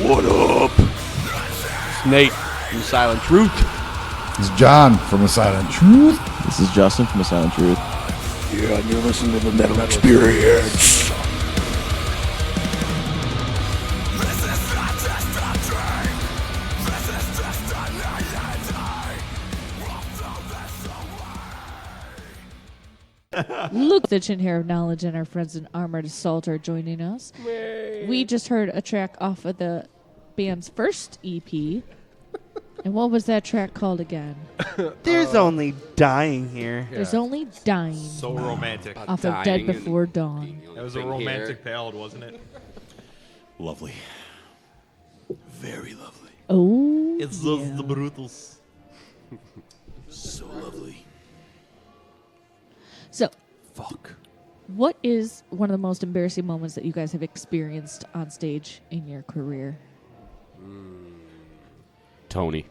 What up? It's Nate from Silent Truth. This is John from The Silent Truth. This is Justin from The Silent Truth. Yeah, and you're listening to the Metal Experience. Luke, the Chin Hair of Knowledge, and our friends in Armored Assault are joining us. We just heard a track off of the band's first EP. And what was that track called again? There's only dying here. There's only dying. So romantic. Off of Dead Before Dawn. That was a romantic ballad, wasn't it? Lovely. Very lovely. Oh, It's the Brutals. So lovely. So, what is one of the most embarrassing moments that you guys have experienced on stage in your career? Tony.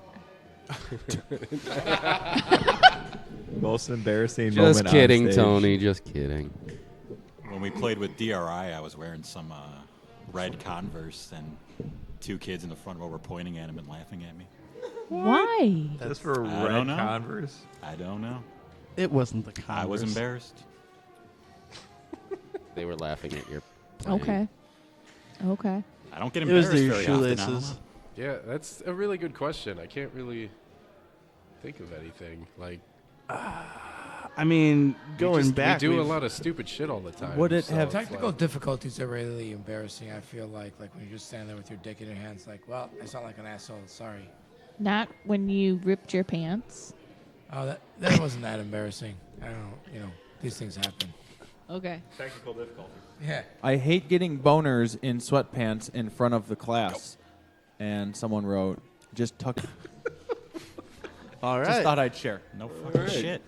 Most embarrassing Just moment kidding, on stage. Tony. Just kidding. When we played with DRI, I was wearing some red Converse, and two kids in the front row were pointing at him and laughing at me. Why? Just for I red don't know. Converse? I don't know. It wasn't the Converse. I was embarrassed. They were laughing at your. Okay. Okay. I don't get It was embarrassed their very often. I don't shoelaces. know. Yeah, that's a really good question. I can't really think of anything. Like, I mean, going back, we do a we've- lot of stupid shit all the time. Would it so have- it's Technical like- difficulties are really embarrassing. I feel like when you just stand there with your dick in your hands, like, well, I sound like an asshole. Sorry. Not when you ripped your pants. Oh, that wasn't that embarrassing. I don't know. You know, these things happen. Okay. Technical difficulty. Yeah. I hate getting boners in sweatpants in front of the class. And someone wrote, just tuck. All right. Just thought I'd share. No fucking shit.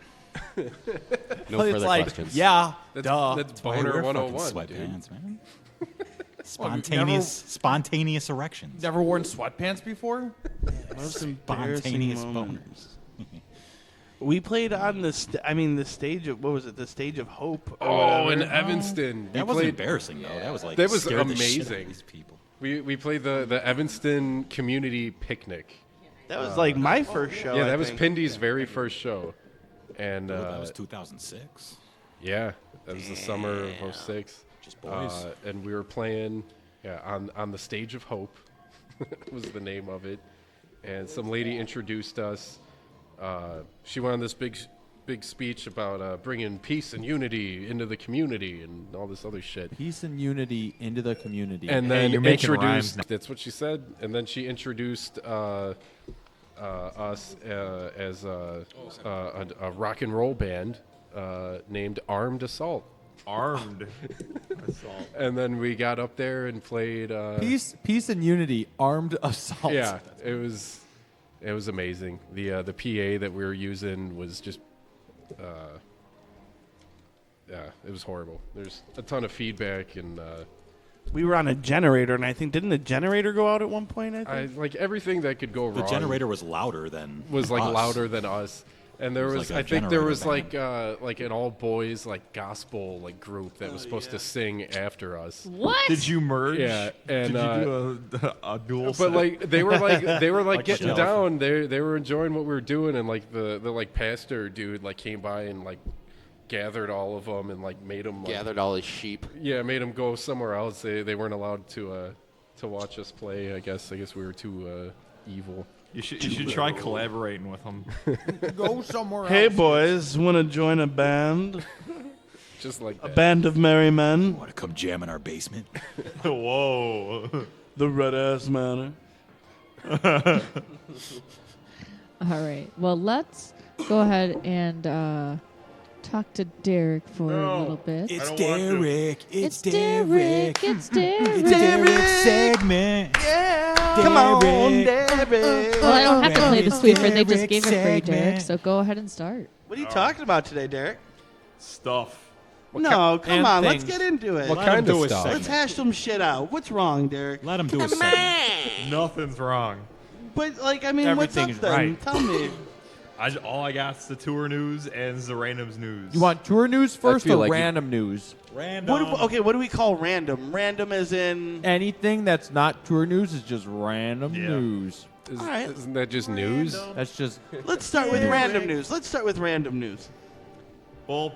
No It's further like, questions. yeah, That's duh. Boner I wear 101, fucking dude. sweatpants, man. Spontaneous- Spontaneous erections. Never worn sweatpants before? Most embarrassing Spontaneous moments. boners. We played on the the stage of, what was it? The stage of Hope. Or Oh, in whatever. Evanston. That we wasn't played, embarrassing though. That was like that was scared the shit out of amazing. these people. We played the Evanston Community Picnic. That was like my first show. Yeah, I that was think. Pindy's very first show. And That was 2006. yeah, that was the summer of 06. Just boys. And we were playing on the Stage of Hope was the name of it. And some lady introduced us. She went on this big speech about bringing peace and unity into the community and all this other shit. Peace and unity into the community. And then you're making rhymes introduced. now. That's what she said. And then she introduced us as a rock and roll band named Armed Assault. Armed assault. And then we got up there and played. Peace and unity, armed assault. Yeah, it was amazing. The PA that we were using was just. Yeah, it was horrible. There's a ton of feedback and. We were on a generator, and I think didn't the generator go out at one point? I think. Like everything that could go The wrong. generator was louder than was like us. louder than us. And there It was, was like a I think there generator was like an all boys like gospel like group that was supposed to sing after us. What? Did you merge? Yeah, and did you do a dual? but like they were like Like getting shelf. down. They were enjoying what we were doing, and like the like pastor dude like came by and like gathered all of them and like made them Gathered all his sheep. Yeah, made them go somewhere else. They weren't allowed to watch us play. I guess we were too evil. You should try collaborating with them. Go somewhere else. Hey boys, want to join a band? Just like a that. band of merry men. Want to come jam in our basement? Whoa. The Red Ass Manor. All right. Well, let's go ahead and talk to Derek for a little bit. It's Derek. It's Derek. It's Derek. It's Derek's segment. Come on, Derek. Well, I don't have to play the sweeper. They just gave it for you, Derek. segment. So go ahead and start. What are you talking about today, Derek? Stuff. No, come on. Let's things. get into it. What Let him kind do of his stuff? segment. Let's hash some shit out. What's wrong, Derek? Let him do a segment. Nothing's wrong. But like, I mean, what's up Everything's then? right. Tell me. All I got is the tour news and the randoms news. You want tour news first feel or like random news? Random. What do we call random? Random as in Anything that's not tour news is just random news. All right. Isn't that just news? That's just. Let's start with random news. Well,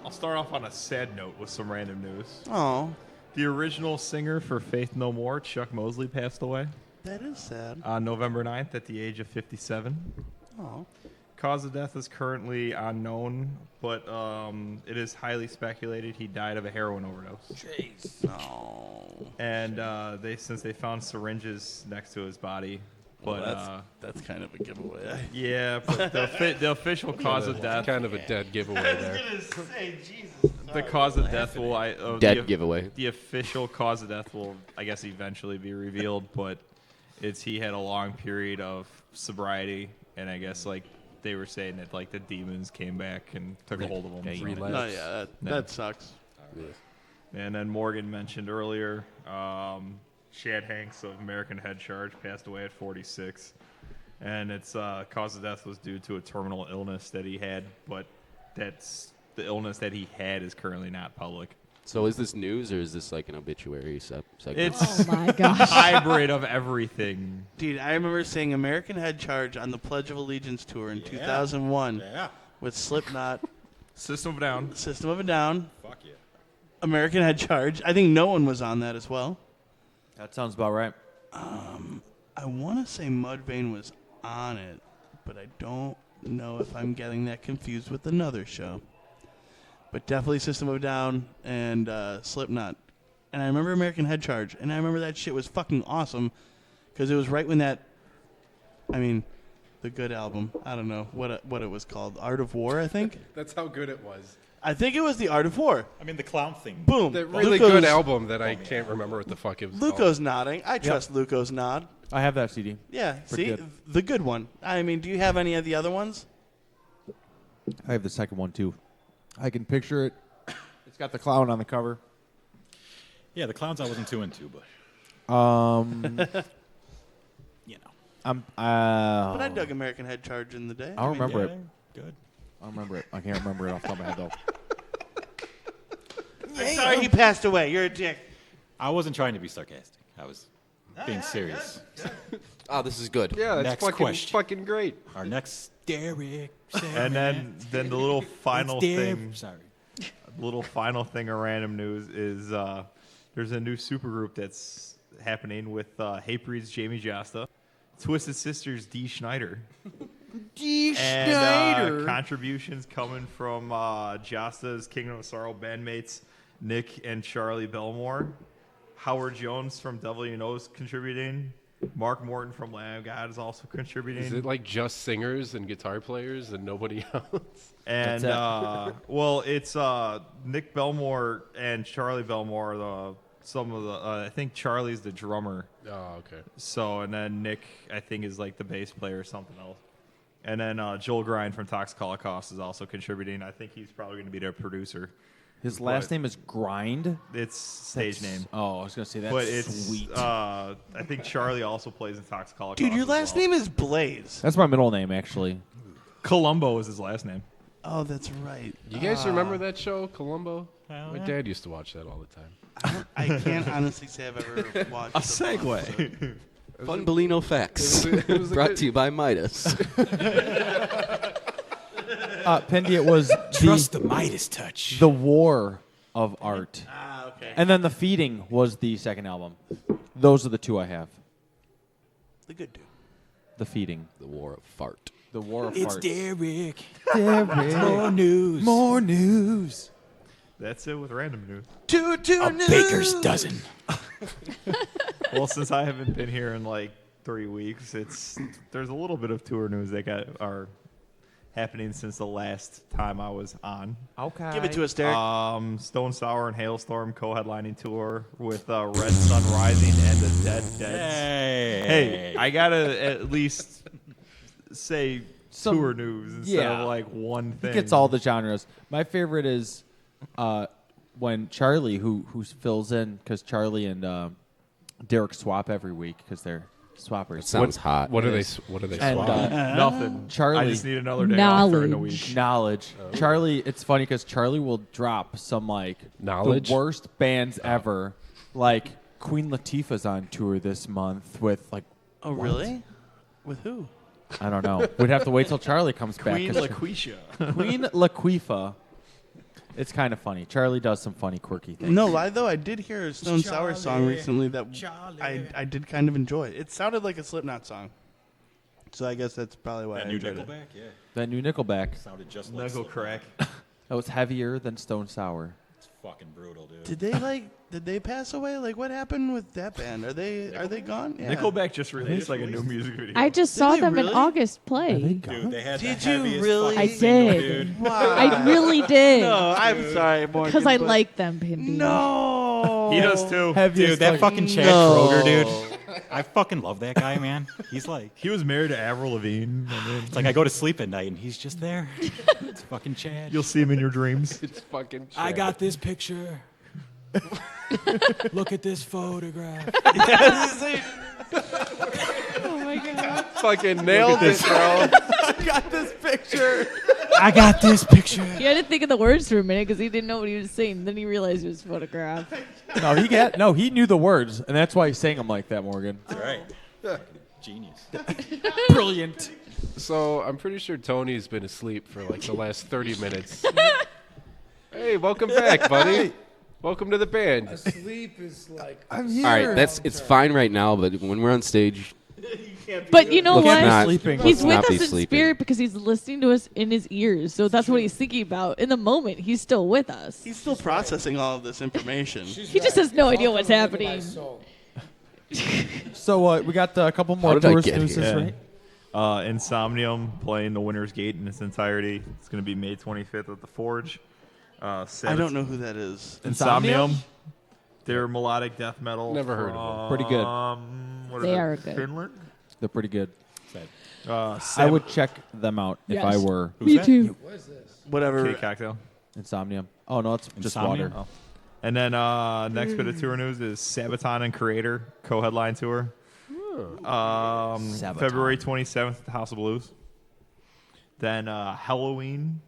I'll start off on a sad note with some random news. Oh, The original singer for Faith No More, Chuck Mosley, passed away that is sad. on November 9th at the age of 57. Oh, Cause of death is currently unknown, but it is highly speculated he died of a heroin overdose. jeez. Oh. And since they found syringes next to his body, but That's kind of a giveaway. yeah, but the official cause of death, Kind of a dead giveaway there. the cause of death will Dead giveaway. The official cause of death will, I guess, eventually be revealed, but he had a long period of sobriety, and I guess like they were saying that like the demons came back and took a hold of him. Relapse. No, yeah, that sucks. And then Morgan mentioned earlier, Chad Hanks of American Head Charge passed away at 46, and its cause of death was due to a terminal illness that he had, but the illness that he had is currently not public. So is this news or is this like an obituary segment? It's Oh my a gosh. hybrid of everything. Dude, I remember seeing American Head Charge on the Pledge of Allegiance tour in 2001 with Slipknot, System of a Down. System of a Down, Fuck yeah. American Head Charge. I think no one was on that as well. That sounds about right. I want to say Mudvayne was on it, but I don't know if I'm getting that confused with another show. But definitely System of a Down and Slipknot. And I remember American Head Charge, and I remember that shit was fucking awesome because it was right when the good album. I don't know what it was called. Art of War, I think. That's how good it was. I think it was the Art of War. I mean, the clown thing. Boom. That really Luco's- good album that I can't remember what the fuck it was Luco's nodding. I trust Luco's nod. I have that CD. Yeah, Pretty see? good. The good one. I mean, do you have any of the other ones? I have the second one too. I can picture it. It's got the clown on the cover. Yeah, the clowns I wasn't too into, but you know. But But I dug American Head Charge in the day. I don't remember yeah, it. Good. I don't remember it. I can't remember it off the top of my head though. I'm sorry he passed away. You're a dick. I wasn't trying to be sarcastic. I was being serious. Oh, this is good. Yeah, that's Next question. fucking great. Our next Derek. And then the little final thing. Sorry. Little final thing of random news is there's a new supergroup that's happening with Hatebreed's Jamie Josta, Twisted Sister's Dee Schneider. And contributions coming from Josta's Kingdom of Sorrow bandmates Nick and Charlie Belmore. Howard Jones from Devil You Know is contributing. Mark Morton from Lamb of God is also contributing. Is it like just singers and guitar players and nobody else? And well, it's Nick Belmore and Charlie Belmore. I think Charlie's the drummer. Oh, okay. So, and then Nick, I think, is like the bass player or something else. And then Joel Grind from Toxic Holocaust is also contributing. I think he's probably going to be their producer. His last name is Grind. It's stage name. Oh, I was gonna say that's But it's sweet. I think Charlie also plays in Toxic Holocaust. Dude, your as last well. name is Blaze. That's my middle name actually. Columbo is his last name. Oh, that's right. You guys remember that show, Columbo? My dad used to watch that all the time. I can't honestly say I've ever watched A segue. Fun Bellino facts. it was a Brought good- to you by Midas. Pendy, it was Trust the Midas touch. the War of Art. Ah, okay. And then The Feeding was the second album. Those are the two I have. The good dude. The Feeding. The War of Fart. The War of It's Art. Derek. Derek. More news. More news. That's it with random news. A baker's dozen. Well, since I haven't been here in like 3 weeks, there's a little bit of tour news that are happening since the last time I was on. Okay. Give it to us, Derek. Stone Sour and Hailstorm co-headlining tour with Red Sun Rising and the Dead Deads. Hey, I gotta at least say tour news instead of like one thing. He gets all the genres. My favorite is when Charlie, who fills in, because Charlie and Derek swap every week because they're Swappers. Sounds hot. What are they And, swapping? Nothing. Charlie. I just need another day off during the week. Knowledge. Charlie, it's funny because Charlie will drop some like Knowledge? the worst bands ever. Like Queen Latifah's on tour this month with like. Oh, what? really? With who? I don't know. We'd have to wait till Charlie comes back. Queen 'cause LaQuisha. Queen Laquifa. It's kind of funny. Charlie does some funny, quirky things. No lie though, I did hear a Stone Sour song recently that I did kind of enjoy. It sounded like a Slipknot song, so I guess that's probably why That I new enjoyed it. Nickelback, yeah. That new Nickelback. Sounded just like Nickel Slipknot. crack. That was heavier than Stone Sour. It's fucking brutal, dude. Did they pass away? Like what happened with that band? Are they gone? Yeah. Nickelback just released like a new music video. I just Did saw they them really? in August play. Dude, they had Did the you heaviest really? fucking I single, did. dude. Wow. I really did. No, I'm sorry, Morgan. Because I but- like them, Pindy. No. He does too. Dude, that fucking Chad No. Kroger, dude. I fucking love that guy, man. He's like, He was married to Avril Lavigne. I mean, it's like I go to sleep at night and he's just there. It's fucking Chad. you'll see him in your dreams. It's fucking. I Chad. got this picture. Look at this photograph. Oh my god. Fucking nailed it, bro. Got this picture. I got this picture. He had to think of the words for a minute because he didn't know what he was saying. Then he realized it was photograph. He knew the words, and that's why he sang them like that, Morgan. That's right. Genius. Brilliant. So I'm pretty sure Tony's been asleep for like the last 30 minutes. Hey, welcome back, buddy. Welcome to the band. Asleep is like. I'm All right, it's fine right now, but when we're on stage, But you know let's what? not, sleeping. He's let's not with be us in sleeping. spirit because he's listening to us in his ears. So that's what he's thinking about. In the moment, he's still with us. He's still processing all of this information. He just has no idea what's happening. So we got a couple more How did I tourist get news, here? right? Insomnium playing the Winter's Gate in its entirety. It's going to be May 25th at the Forge. I don't know who that is. Insomnium. They're melodic death metal. Never heard of Pretty good. What They is it, are good. Finland? They're pretty good. I Sam- would check them out if I were Me too. Whatever. Kitty Cocktail. Insomnium. Oh no, it's just Insomnia? water. Oh. And then next bit of tour news is Sabaton and Creator co-headline tour. Sabaton. February 27th at the House of Blues. Then Halloween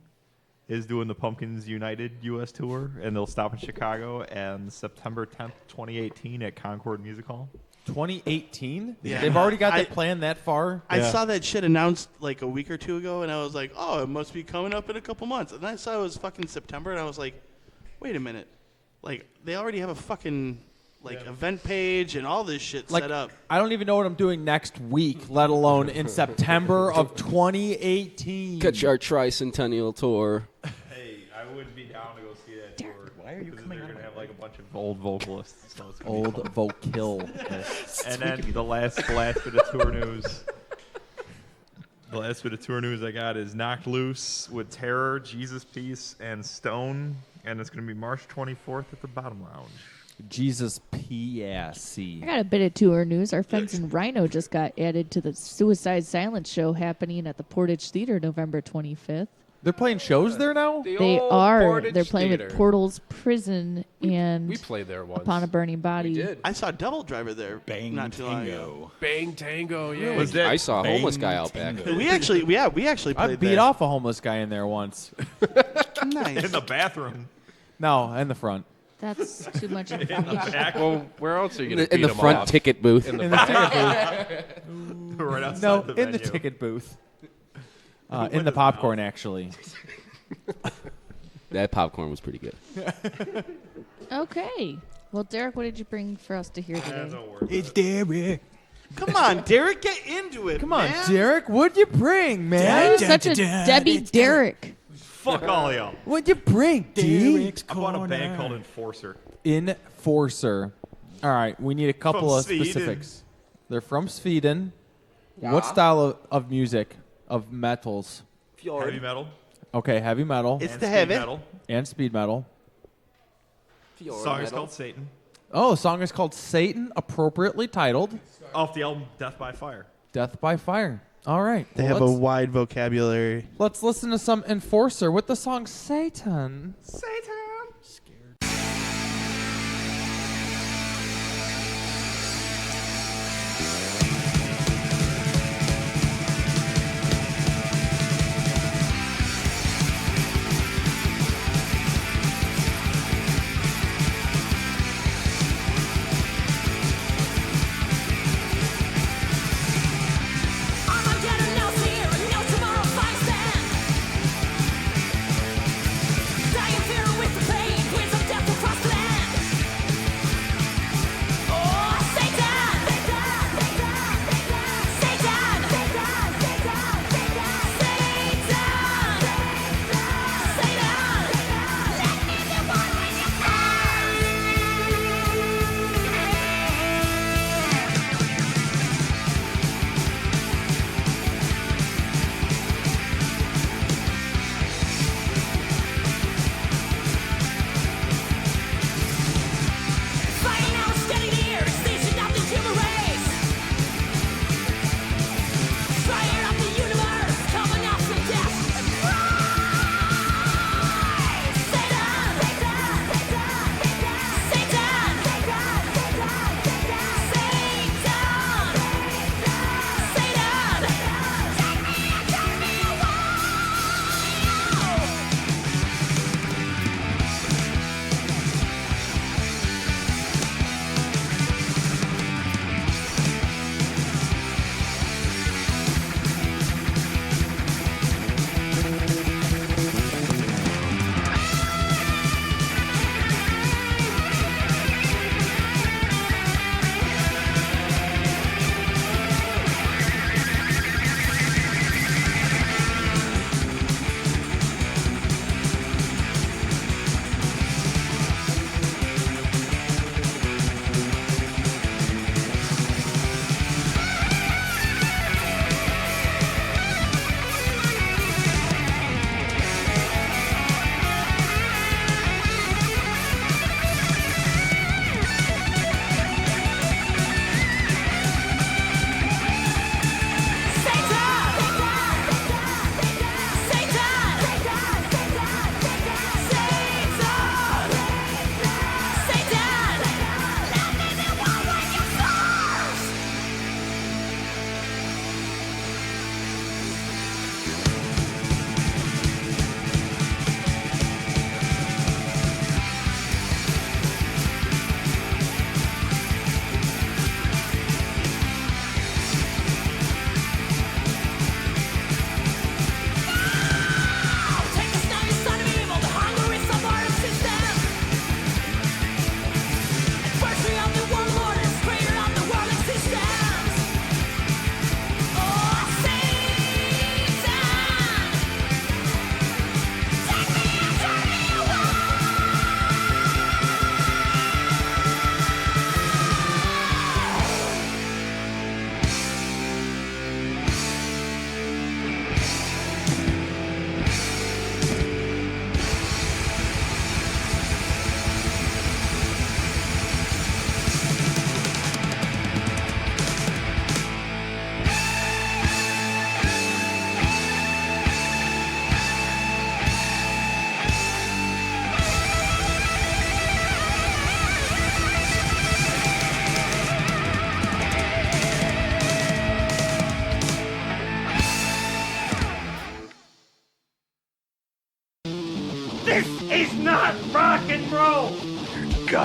is doing the Pumpkins United U.S. tour, and they'll stop in Chicago. And September 10th, 2018 at Concord Music Hall. 2018? Yeah. They've already got I- that plan that far? I saw that shit announced like a week or two ago, and I was like, oh, it must be coming up in a couple months. And then I saw it was fucking September, and I was like, wait a minute. Like, they already have a fucking event page and all this shit set up. I don't even know what I'm doing next week, let alone in September of 2018. Catch our tricentennial tour. Hey, I would be down to go see that tour. Why are you coming? They're gonna have like a bunch of old vocalists. So it's gonna be Old fun. vocal. And then the last bit of tour news. The last bit of tour news I got is Knocked Loose with Terror, Jesus Peace, and Stone, and it's going to be March 24th at the Bottom Lounge. Jesus P.S.C. I got a bit of tour news. Our friends in Rhino just got added to the Suicide Silence show happening at the Portage Theater November 25th. They're playing shows there now? They old are. Portage They're playing Theater. with Portals Prison and We played there once. Upon a Burning Body. We did. I saw Devil Driver there Bang not too long ago. Bang Tango, yeah. Was that I saw a Bang homeless guy out back. Tango. We actually played I beat there. off a homeless guy in there once. Nice. in the bathroom. No, in the front. That's too much In the information. back. Well, where else are you going to In the front ticket booth. In the In the back. ticket booth. right outside No, the in the venue. ticket booth. In the popcorn, actually. That popcorn was pretty good. Okay. Well, Derek, what did you bring for us to hear today? It's Derek. Come on, Derek, get into it. Come on, man. Derek. What'd you bring, man? You're such a Debbie Derek. Fuck all y'all. What'd you bring, D? Derek's I bought a band Corner. called Enforcer. Enforcer. All right, we need a couple From of Sweden. specifics. They're from Sweden. What style of music, of metals? Heavy metal. Okay, heavy metal It's and the speed heavy. metal. and speed metal. Song is called Satan. Oh, the song is called Satan, appropriately titled Off the album Death by Fire. Death by Fire. All right. They well, have a wide vocabulary. let's listen to some Enforcer with the song Satan.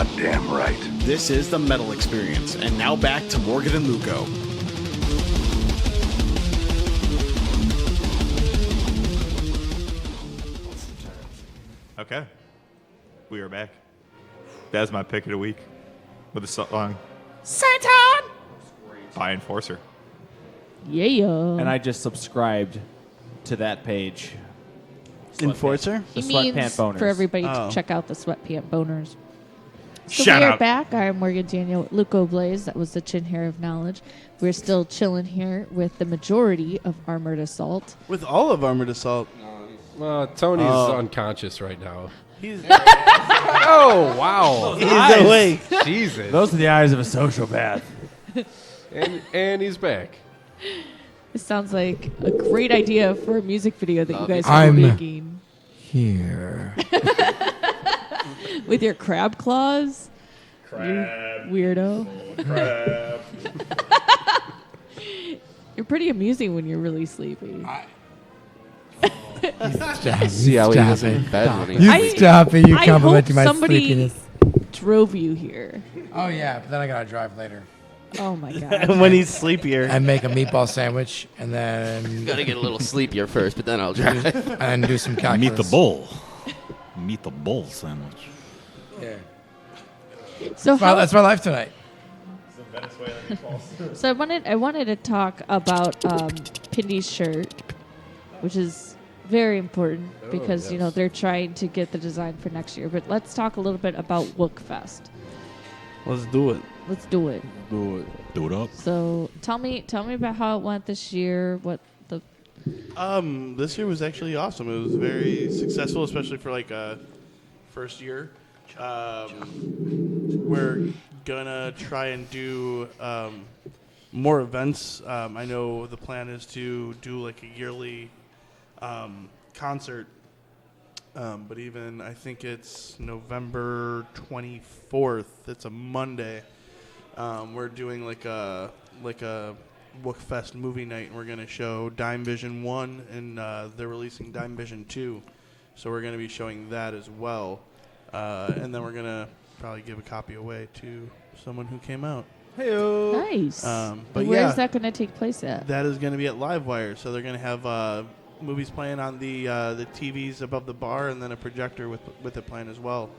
goddamn right. This is the Metal Experience, and now back to Morgan and Luco. Okay. We are back. That's my pick of the week with the song Satan! by Enforcer. Yeah. And I just subscribed to that page. Enforcer? The He Sweatpant means Boners. for everybody Oh. to check out the Sweatpant Boners. So Shut we are up. back. I'm Morgan Daniel, Luco Blaze. That was the Chin Hair of Knowledge. We're still chilling here with the majority of Armored Assault. With all of Armored Assault. Tony's Oh. unconscious right now. He's Oh, wow. He's awake. Jesus. Those are the eyes of a sociopath. And he's back. It sounds like a great idea for a music video that you guys are I'm making. here. With your crab claws? Crab. You weirdo. Crab. You're pretty amusing when you're really sleepy. See how he is in bed when he's You stop it. You I complimenting hope my somebody sleepiness. drove you here. Oh, yeah, but then I got to drive later. Oh, my God. when he's sleepier. And make a meatball sandwich, and then... Gotta get a little sleepier first, but then I'll drive. And do some calculus. Meet the bull. Meet the bull sandwich. Yeah. So That's my life tonight. So I wanted to talk about Pindy's shirt, which is very important because you know they're trying to get the design for next year. But let's talk a little bit about Wookfest. Let's do it. Let's do it. Do it up. So tell me about how it went this year. What the This year was actually awesome. It was very successful, especially for like a first year. We're gonna try and do more events. I know the plan is to do like a yearly concert, but even I think it's November 24th. It's a Monday. We're doing like a Wookfest movie night, and we're gonna show Dime Vision 1, and they're releasing Dime Vision 2, so we're gonna be showing that as well. And then we're gonna probably give a copy away to someone who came out. nice. But And where is that going to take place at? That is going to be at Livewire. So they're going to have movies playing on the TVs above the bar, and then a projector with it playing as well.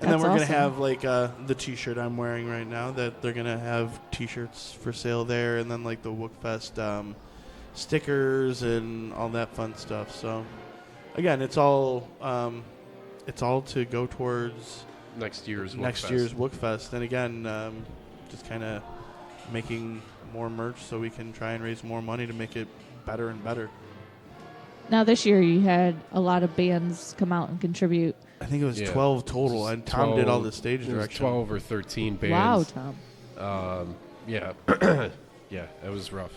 And then That's we're going to awesome. have like the T-shirt I'm wearing right now. That they're going to have T-shirts for sale there, and then like the Wookfest stickers and all that fun stuff. So again, it's all to go towards Next year's Wookfest. And again, just kind of making more merch so we can try and raise more money to make it better and better. Now this year you had a lot of bands come out and contribute. I think it was 12 total, and Tom did all the stage direction. 12 or 13 bands. Wow, Tom. Yeah. Yeah, it was rough.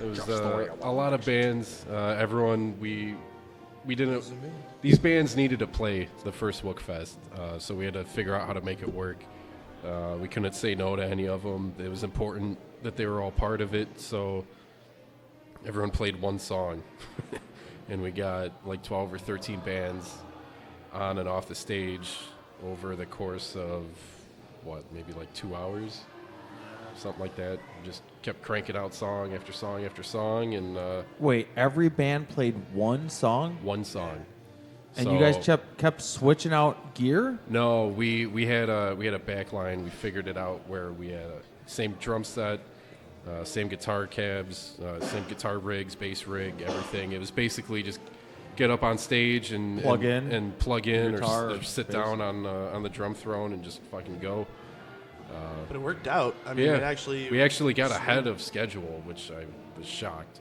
It was a lot of bands. Everyone, we didn't... These bands needed to play the first Wookfest, so we had to figure out how to make it work. We couldn't say no to any of them. It was important that they were all part of it, so everyone played one song. And we got like 12 or 13 bands on and off the stage over the course of, maybe like 2 hours? Something like that. Just kept cranking out song after song after song. And Wait, every band played one song? One song. And you guys kept switching out gear? No, we had a back line. We figured it out where we had a same drum set, same guitar cabs, same guitar rigs, bass rig, everything. It was basically just get up on stage and plug in or sit down on the drum throne and just fucking go. But it worked out. I mean, we actually got ahead of schedule, which I was shocked.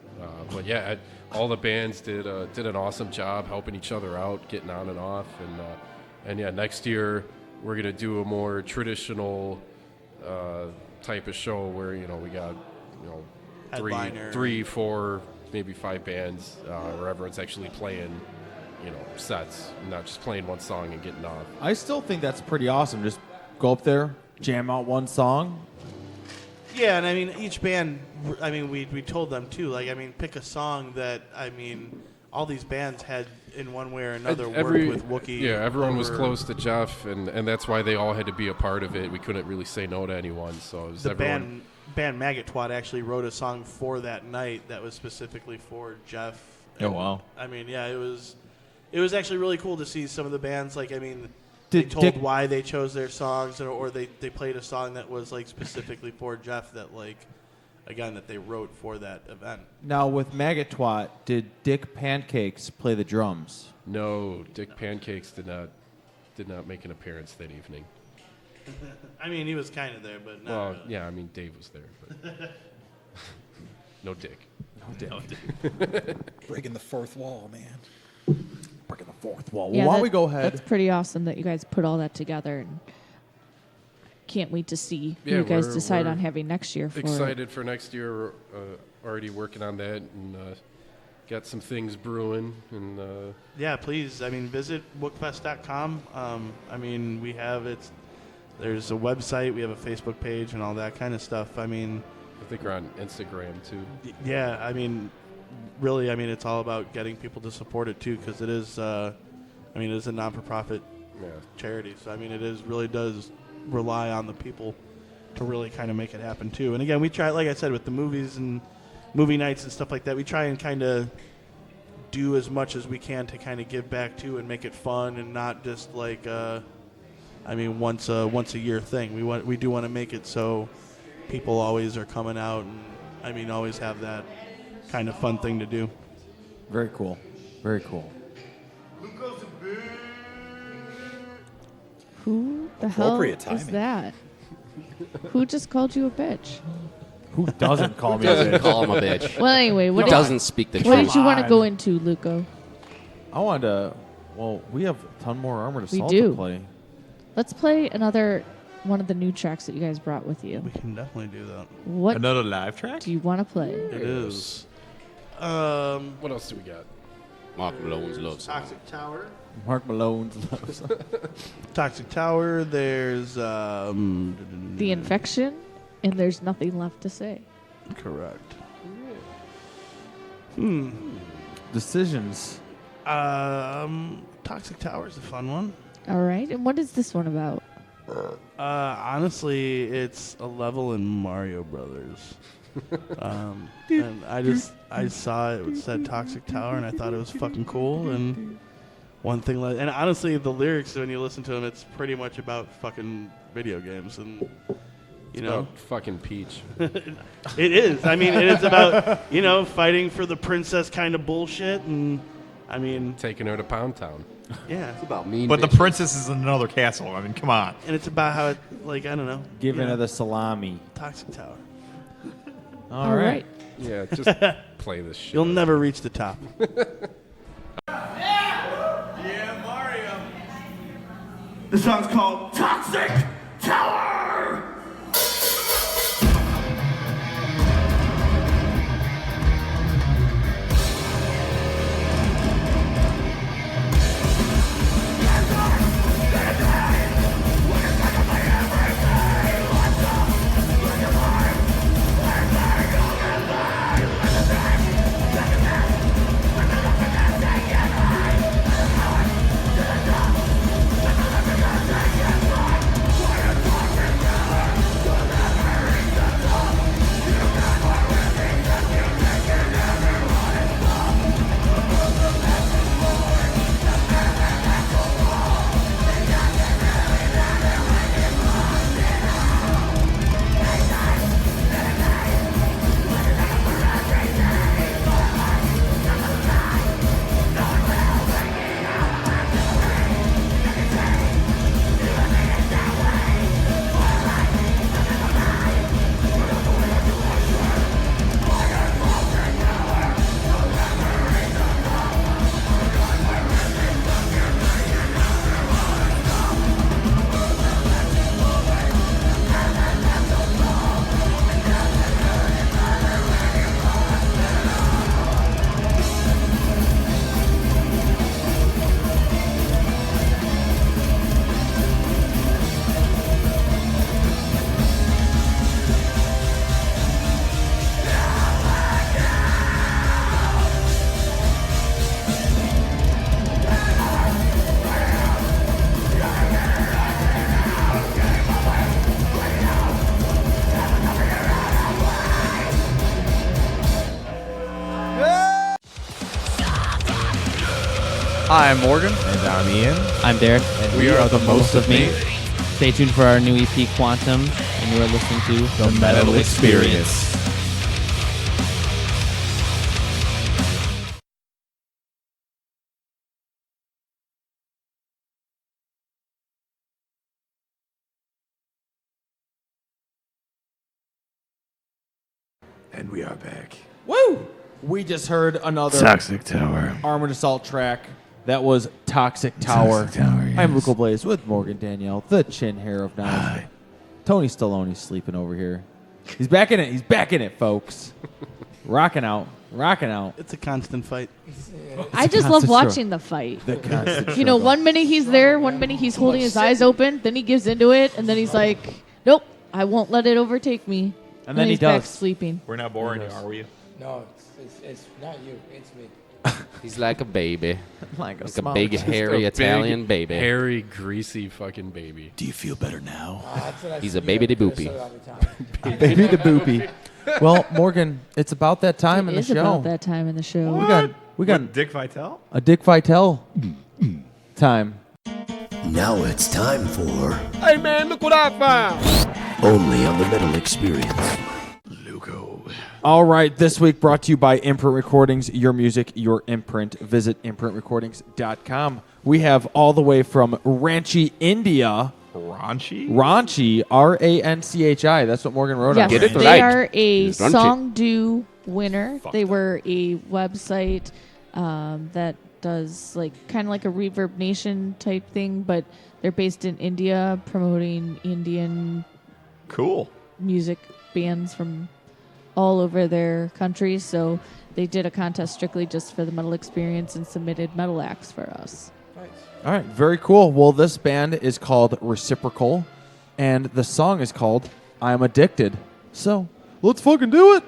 But yeah, all the bands did an awesome job helping each other out, getting on and off, and yeah, next year we're gonna do a more traditional type of show where we got Headliner. three, 4, maybe 5 bands where everyone's actually playing sets, not just playing one song and getting off. I still think that's pretty awesome. Just go up there, jam out one song. Yeah, and I mean, each band, I mean, we told them too, like, I mean, pick a song that, I mean, all these bands had, in one way or another, Every- worked with Wookiee. Yeah, everyone was over close to Jeff, and that's why they all had to be a part of it. We couldn't really say no to anyone, so it was The everyone. band Maggot Twat actually wrote a song for that night that was specifically for Jeff. Oh, And, wow. I mean, yeah, it was actually really cool to see some of the bands. Like, I mean, Did they told Dick- why they chose their songs, or they played a song that was like specifically for Jeff. That like, again, that they wrote for that event. Now with Maggot Twat, did Dick Pancakes play the drums? No, Dick Pancakes did not make an appearance that evening. I mean, he was kind of there, but not Well, really. yeah, I mean Dave was there, but no Dick. No Dick. Breaking the fourth wall, man. Breaking the fourth wall. Yeah, Well, why that- don't we go ahead? That's pretty awesome that you guys put all that together, and can't wait to see who Yeah, you guys we're- decide we're on having next year for it. Excited for next year. We're already working on that and got some things brewing. And Yeah, please. I mean, visit wookfest.com. I mean, there's a website, we have a Facebook page, and all that kind of stuff. I mean, I think we're on Instagram too. Yeah, I mean, really, I mean, it's all about getting people to support it too, because it is, it is a non-for-profit charity. So I mean, really does rely on the people to really kind of make it happen too. And again, we try, like I said, with the movies and movie nights and stuff like that, we try and kind of do as much as we can to kind of give back to and make it fun and not just like, once a year thing. We do want to make it so people always are coming out and always have that kind of fun thing to do. Very cool. Very cool. Who the hell Appropriate is timing. that? Who just called you a bitch? Who doesn't call me Doesn't a bitch? call him a bitch. Well, anyway, He doesn't speak the what truth. did you want to go into, Luco? I wanted to. Well, we have a ton more Armored We Assault do. to play. Let's play another one of the new tracks that you guys brought with you. We can definitely do that. What Another live track? do you want to play? It is. What else do we got? Mark Malone's love song. Toxic Tower. Mark Malone's love. Toxic Tower. There's The Infection, and There's Nothing Left to Say. Correct. Decisions. Toxic Tower is a fun one. All right, and what is this one about? Honestly, it's a level in Mario Brothers. And I saw it said Toxic Tower, and I thought it was fucking cool. And one thing, and honestly, the lyrics when you listen to them, it's pretty much about fucking video games, and you know, About fucking Peach. it is. I mean, it is about fighting for the princess kind of bullshit, and I mean, Taking her to Pound Town. yeah, It's about mean But the bitches. princess is in another castle. I mean, come on. and it's about how it, like, I don't know, Giving her the salami. Toxic Tower. All right. Yeah, just play this shit. You'll never reach the top. Yeah, Mario. The song's called Toxic Tower. Toxic I'm Morgan. And I'm Ian. I'm Derek. And we are the Most of Me. Stay tuned for our new EP, Quantum, and you are listening to The Metal Experience. And we are back. Woo! We just heard another Toxic Tower. Armored Assault track. That was Toxic Tower. Toxic Tower, yes. I'm Luco Blaze with Morgan Danielle, the chin hair of knowledge. Hi. Tony Stallone's sleeping over here. He's back in it. He's back in it, folks. Rocking out. It's a constant fight. I just love watching the fight. The constant You know, struggle. 1 minute he's there, 1 minute he's holding his eyes open, then he gives into it, and then he's like, nope, I won't let it overtake me. And then he he's back does. sleeping. We're not boring you, are we? No, it's not you. It's me. He's like a baby. Like a a small big, kid. hairy Italian baby. Hairy, greasy fucking baby. Do you feel better now? He's a baby de boopy. Baby the boopy. Well, Morgan, it's about that time in the It is show. about that time in the show. We got What, Dick Vitale? a Dick Vitale time. Now it's time for Hey man, look what I found! Only on the Metal Experience. All right, this week brought to you by Imprint Recordings, your music, your imprint. Visit imprintrecordings.com. We have all the way from Ranchi, India. Ranchi? Ranchi, R-A-N-C-H-I. That's what Morgan wrote on. Yes, Get it they right. are a It's Ranchi. Songdo winner. They were a website that does kind of like a Reverb Nation type thing, but they're based in India, promoting Indian Cool. music bands from all over their countries. So they did a contest strictly just for the Metal Experience and submitted metal acts for us. All right, very cool. Well, this band is called Reciprocal, and the song is called I'm Addicted. So, let's fucking do it.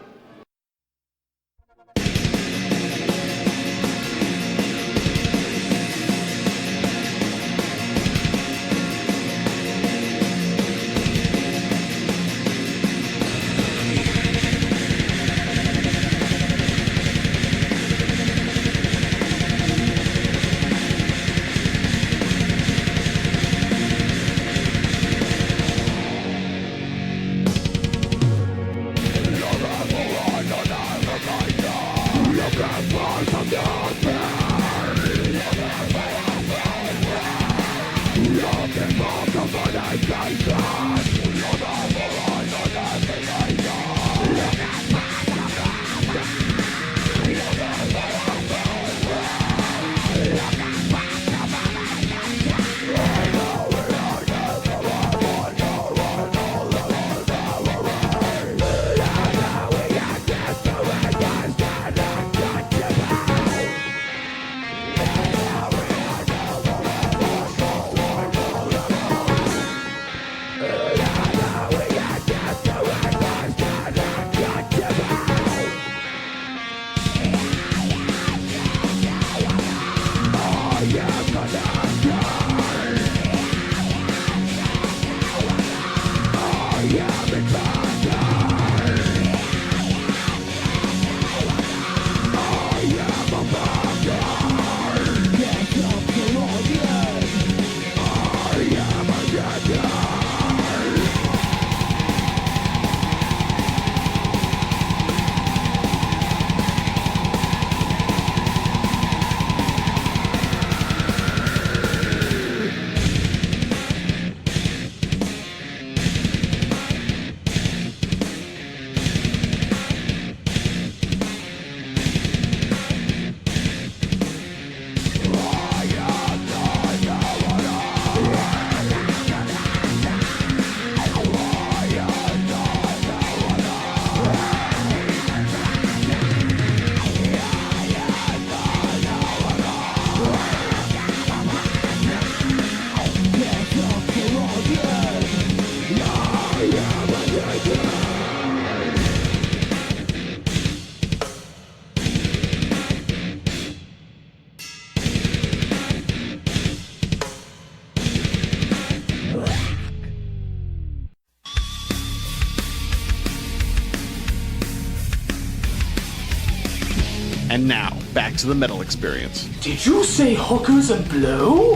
And now, back to the metal experience. Did you say hookers and blow?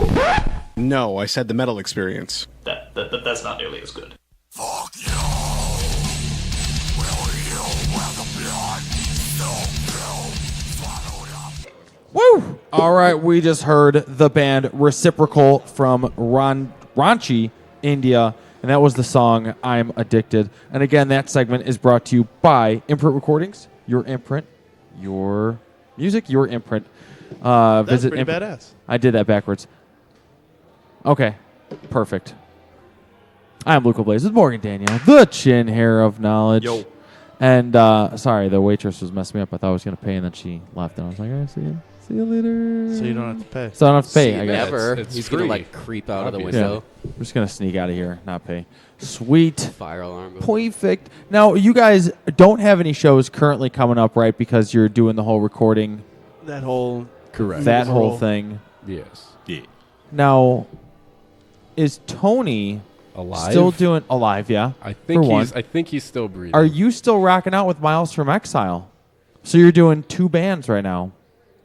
No, I said the metal experience. That's not nearly as good. Woo! All right, we just heard the band Reciprocal from Ranchi, India, and that was the song I'm Addicted. And again, that segment is brought to you by Imprint Recordings, your imprint, your music, your imprint. That's Visit pretty badass. I did that backwards. Okay, perfect. I'm Luca Blaze with Morgan Danielle, the chin hair of knowledge. Yo. And sorry, the waitress was messing me up. I thought I was going to pay, and then she left. And I was like, all right, see you. See you later. So you don't have to pay. So I don't have to pay. See, I guess. never. He's going to like creep out of the window. Yeah. I'm just going to sneak out of here, not pay. Sweet. Fire alarm. Perfect. Now, you guys don't have any shows currently coming up, right? Because you're doing the whole recording. That whole Correct. That whole thing. Yes. Yeah. Now, is Tony Alive? still doing alive? Yeah. I think for he's. one. I think he's still breathing. Are you still rocking out with Miles from Exile? So you're doing two bands right now.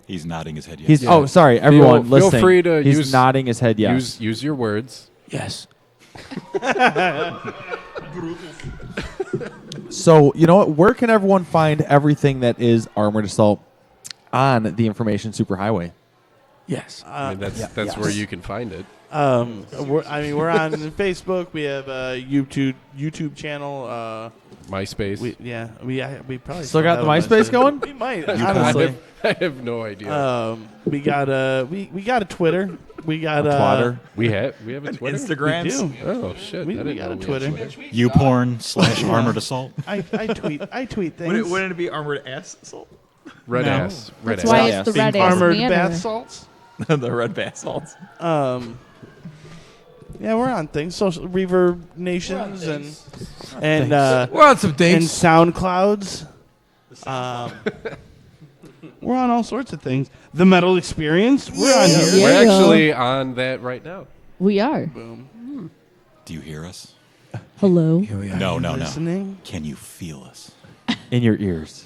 He's nodding his head yes. He's oh sorry everyone Feel listening. free to He's use, nodding his head yes. Use your words. Yes. So you know what? Where can everyone find everything that is Armored Assault on the Information Superhighway? Yes. I mean, that's where you can find it. We're on Facebook. We have a YouTube channel. MySpace. We probably Still got the have a MySpace going? We might. You Honestly, I have no idea. we got a Twitter. We got Twitter. We have a Twitter. Instagrams? We do. Oh shit! We got a Twitter. YouPorn / Armored Assault. I tweet things. Wouldn't it be armored ass assault? Red No. ass. Red That's ass. why it's the red ass Armored manor. bath salts. The red bath salts. Yeah, we're on things. Social Reverb Nations and We're on some and things. SoundClouds. We're on all sorts of things. The Metal Experience. We're on here. We're Yeah. actually on that right now. We are. Boom. Do you hear us? Hello. No. Listening. Can you feel us? In your ears.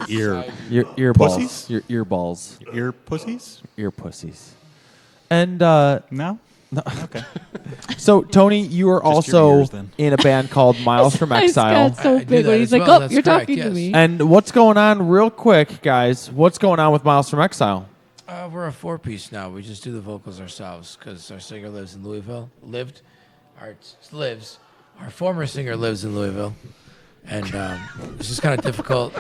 Your Your ear balls. Pussies? Your ear balls. ear pussies? Ear pussies. And No. no. So Tony, you are Just your also ears, then. in a band called Miles from His Exile. got so I do big that when he's as like, well. "Oh, That's you're correct, talking to yes. me." And what's going on, real quick, guys? What's going on with Miles from Exile? We're a four-piece now. We just do the vocals ourselves because our singer lives in Louisville. Lives. Our former singer lives in Louisville, and it's just kind of difficult.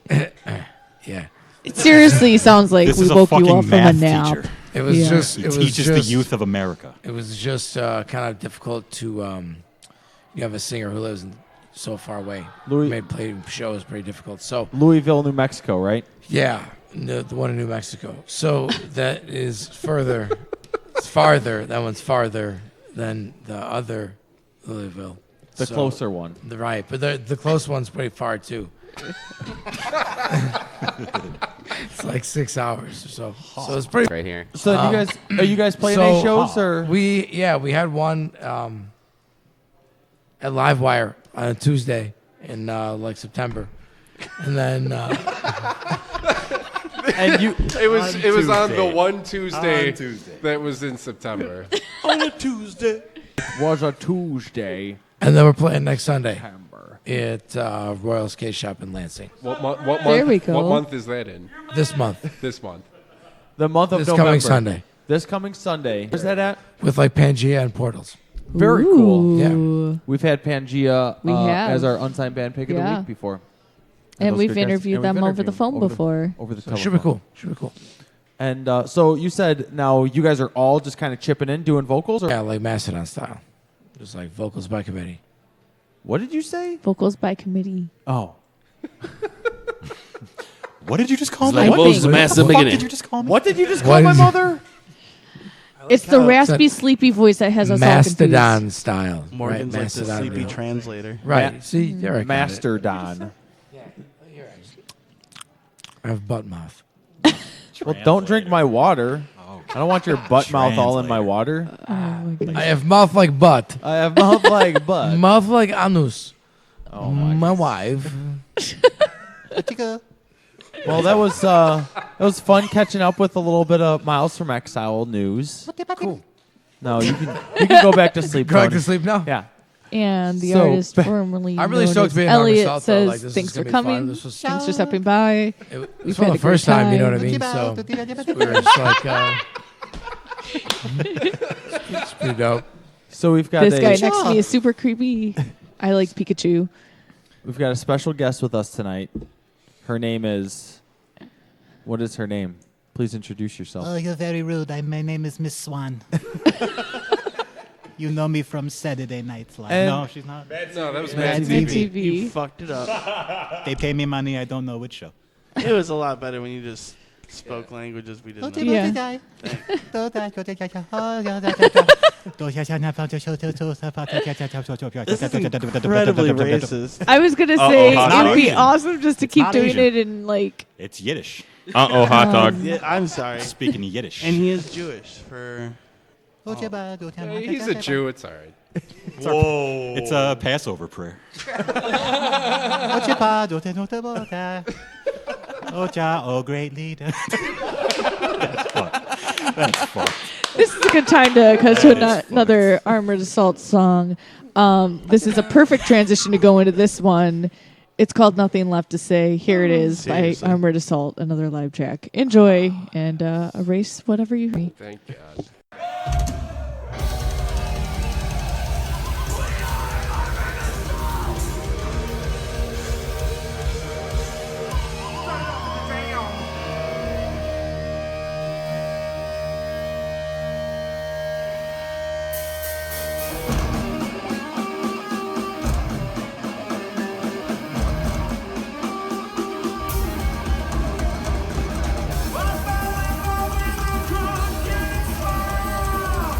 Yeah. It seriously sounds like This we is a woke you fucking up from a math nap. teacher. It was Yeah. just. He It was teaches just, the youth of America. It was just kind of difficult to. You have a singer who lives so far away. Made playing shows pretty difficult. So Louisville, New Mexico, right? yeah, the one in New Mexico. So that is further. It's farther. That one's farther than the other Louisville. The So- closer one. Right, but the close one's pretty far too. It's like 6 hours or so. So it's pretty Right here. So are you guys playing any shows or we had one at Livewire on a Tuesday in like September, and then and you It was on the Tuesday. one Tuesday, On Tuesday. that was in September. On a Tuesday. was a Tuesday. and then we're playing next Sunday September. at Royal Skate Shop in Lansing What month? There we go. What month is that in? this month This month. The month of This November. coming Sunday. This coming Sunday. Where's that at? with like Pangea and Portals. Very cool. Ooh. We've had Pangea We have. as our unsigned band pick of the Yeah. week before. And those we've good guys- interviewed and we've them over the interviewed phone over before. Over the So telephone. should be cool. Should be cool. And so you said now you guys are all just kind of chipping in, doing vocals, or Yeah, like Mastodon style, just like vocals by committee. what did you say? Vocals by committee. Oh, What did you just call I me? think- What the massive fuck beginning. did you just call me? what did you just What call my did you- mother? It's the how raspy, it's sleepy voice that has us all Mastodon confused. style. Morgan's right? like the Mastodon. sleepy translator. Right. See, there I got it. Master Don. I have butt mouth. Well, don't drink my water. Oh, I don't want your butt mouth all in my Translator. water. Oh my goodness. I have mouth like butt. I have mouth like butt. Mouth like anus. Oh my wife. Well, that was fun catching up with a little bit of Miles from Exile news. Cool. No, you can go back to sleep. Go back Tony. to sleep now? Yeah. And the So, artist formerly I'm really known stoked as to be in Armor Elliot Assault, though. says, Like, this is thanks for gonna be fun. coming. This was- Thanks for stopping by. It's from the first time, you know what I mean? So we were just like, it's pretty dope. So we've got This a, guy next to me is super creepy. I like Pikachu. We've got a special guest with us tonight. Her name is. What is her name? Please introduce yourself. Oh, you're very rude. My name is Miss Swan. You know me from Saturday Night Live. And- No, she's not. No, that was Mad Mad TV. You fucked it up. They pay me money. I don't know which show. It was a lot better when you just spoke languages we didn't know. Yeah. This is incredibly racist. I was gonna Uh-oh, say hot it would be dog. awesome just to It's keep not doing Asian. it in like. It's Yiddish. Uh-oh, hot dog. Yeah, I'm sorry. Speaking Yiddish. And he is Jewish for. He's a Jew. It's all right. Whoa. It's a Passover prayer. Oh, great leader. That's fucked. This is a good time to cut to another Armored Assault song. This is a perfect transition to go into this one. It's called Nothing Left to Say. Here it is Seriously. by Armored Assault, another live track. Enjoy and erase whatever you read. Thank God. Well,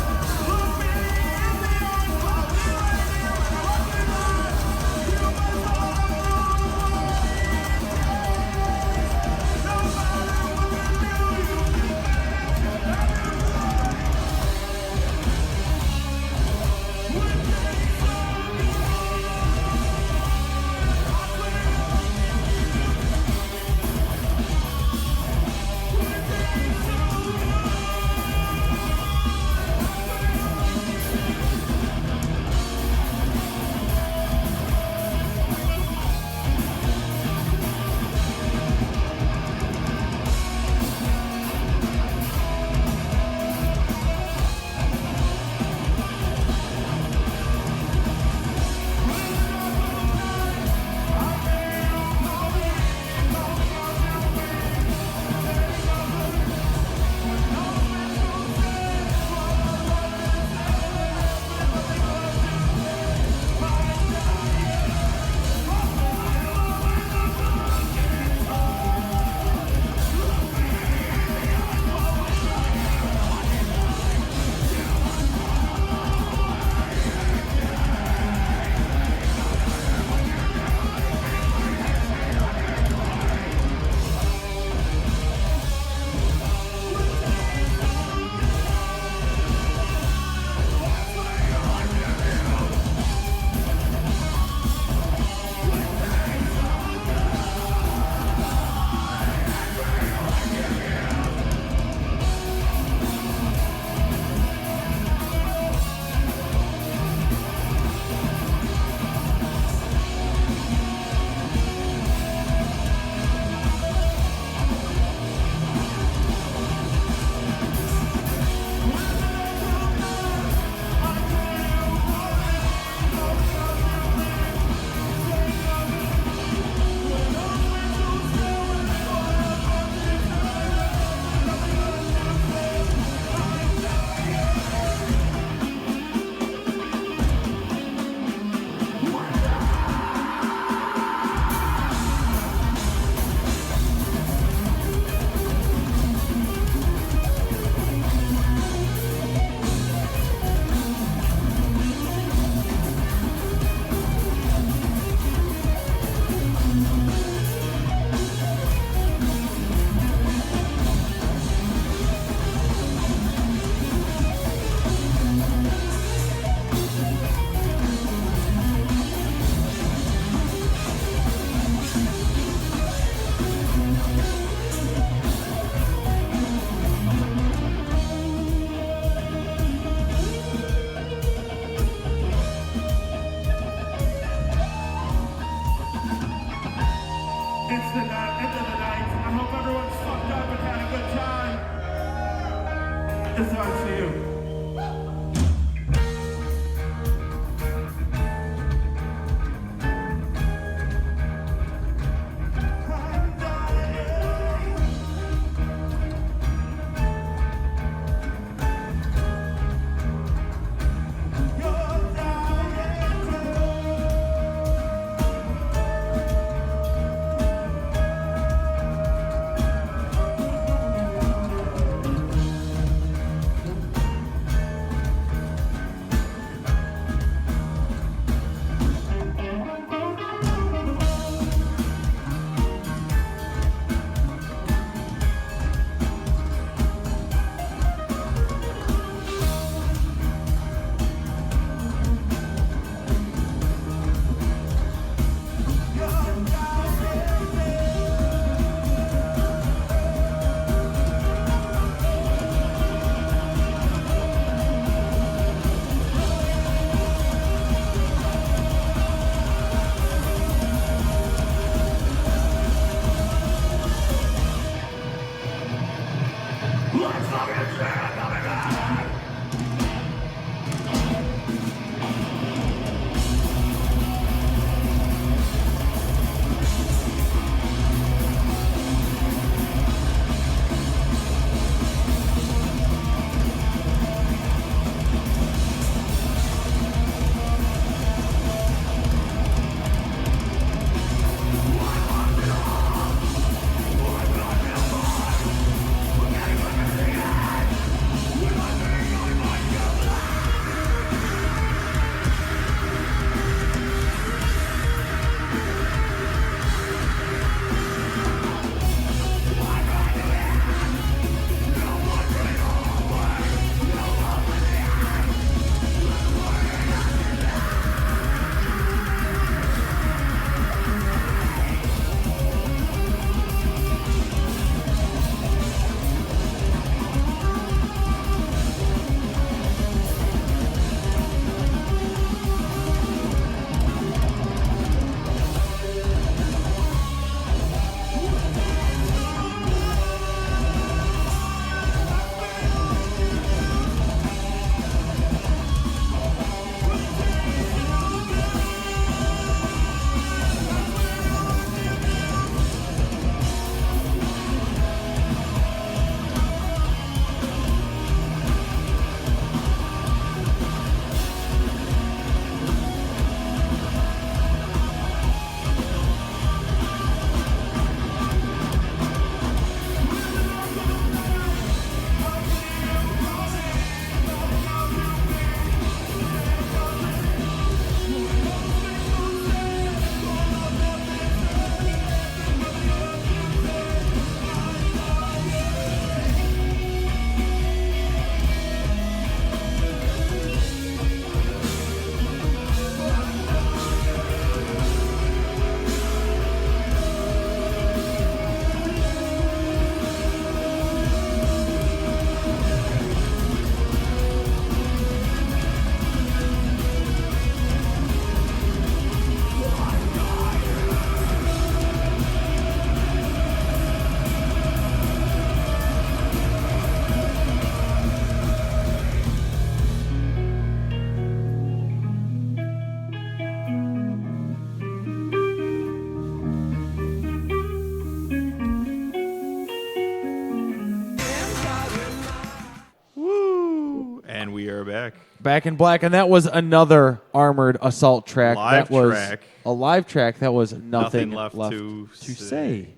Back in Black, and that was another Armored Assault track. Live that was track. a live track. That was nothing left to to say.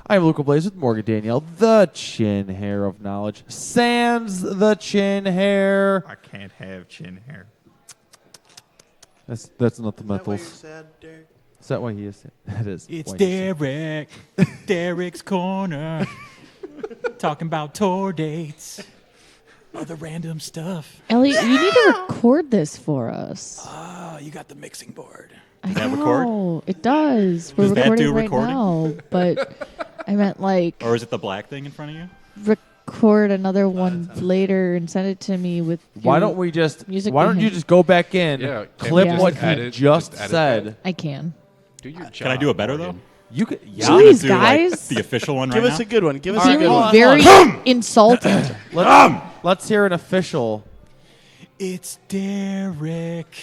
I am Luca Blaze with Morgan Danielle, the chin hair of knowledge. Sans the chin hair. I can't have chin hair. That's not the metals. Sad, Derek? Is that why he is sad? That is. It's why he is sad. Derek. Derek's Corner. Talking about tour dates. Other random stuff. Elliot, you need to record this for us. Oh, you got the mixing board. I that know. record? It does. We're Does that recording do right recording? now, but I meant like Or is it the black thing in front of you? record another one later and send it to me with. Why your don't we just? music Why don't you behind- just go back in, Yeah, can't clip we just what he edit- just just edit said? that? I can. Do your job. Can I do a better though? You could. So I'm gonna Jeez, do, like, guys. the official one Give right us now. a good one. Give us You a good look one. very insulted. Let's hear an official. It's Derek.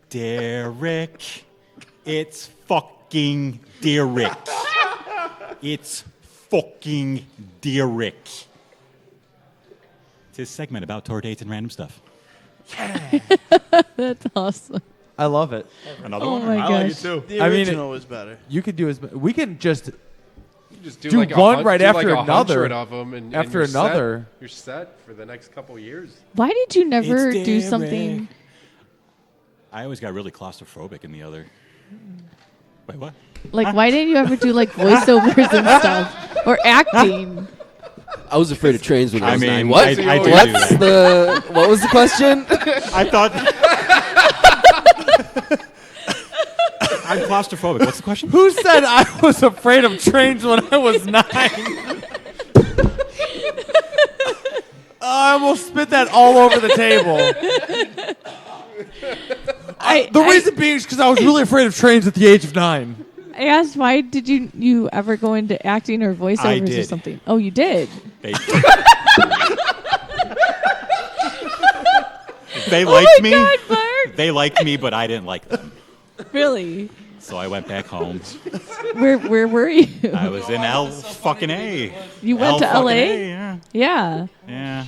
Derek. It's fucking Derek. It's fucking Derek. It's his segment about tour dates and random stuff. That's awesome. I love it. Another Oh one? my I like it gosh. too. The I mean, original was better. You could do as we can just You just do like one a, right do after like another. 100 of them and After you're another. Set. You're set for the next couple of years. Why did you never It's do Derek. something? I always got really claustrophobic in the other. Wait, what? Like, why didn't you ever do like voiceovers and stuff or acting? I was afraid of trains when I I was mean, 9. What? I do do What's that. the? What was the question? I thought. I'm claustrophobic. What's the question? Who said I was afraid of trains when I was 9? I almost spit that all over the table. The reason being is because I was really afraid of trains at the age of 9. I asked, why did you ever go into acting or voiceovers or did. something? Oh, you did. They, they liked me. God, Mark. They liked me, but I didn't like them. Really? So I went back home. Where were you? I was in fucking A. You went to fucking LA? A, yeah. Yeah. Yeah.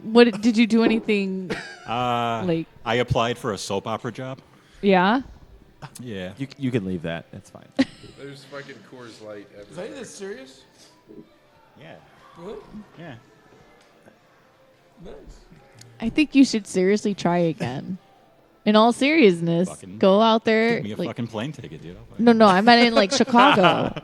What did you do anything? I applied for a soap opera job. Yeah. Yeah. You can leave that. It's fine. There's fucking Coors Light everywhere. Is any of this serious? Yeah. Really? Yeah. Nice. I think you should seriously try again. In all seriousness, Fucking go out there. Give me a like- fucking plane ticket, dude. No, I meant in like Chicago.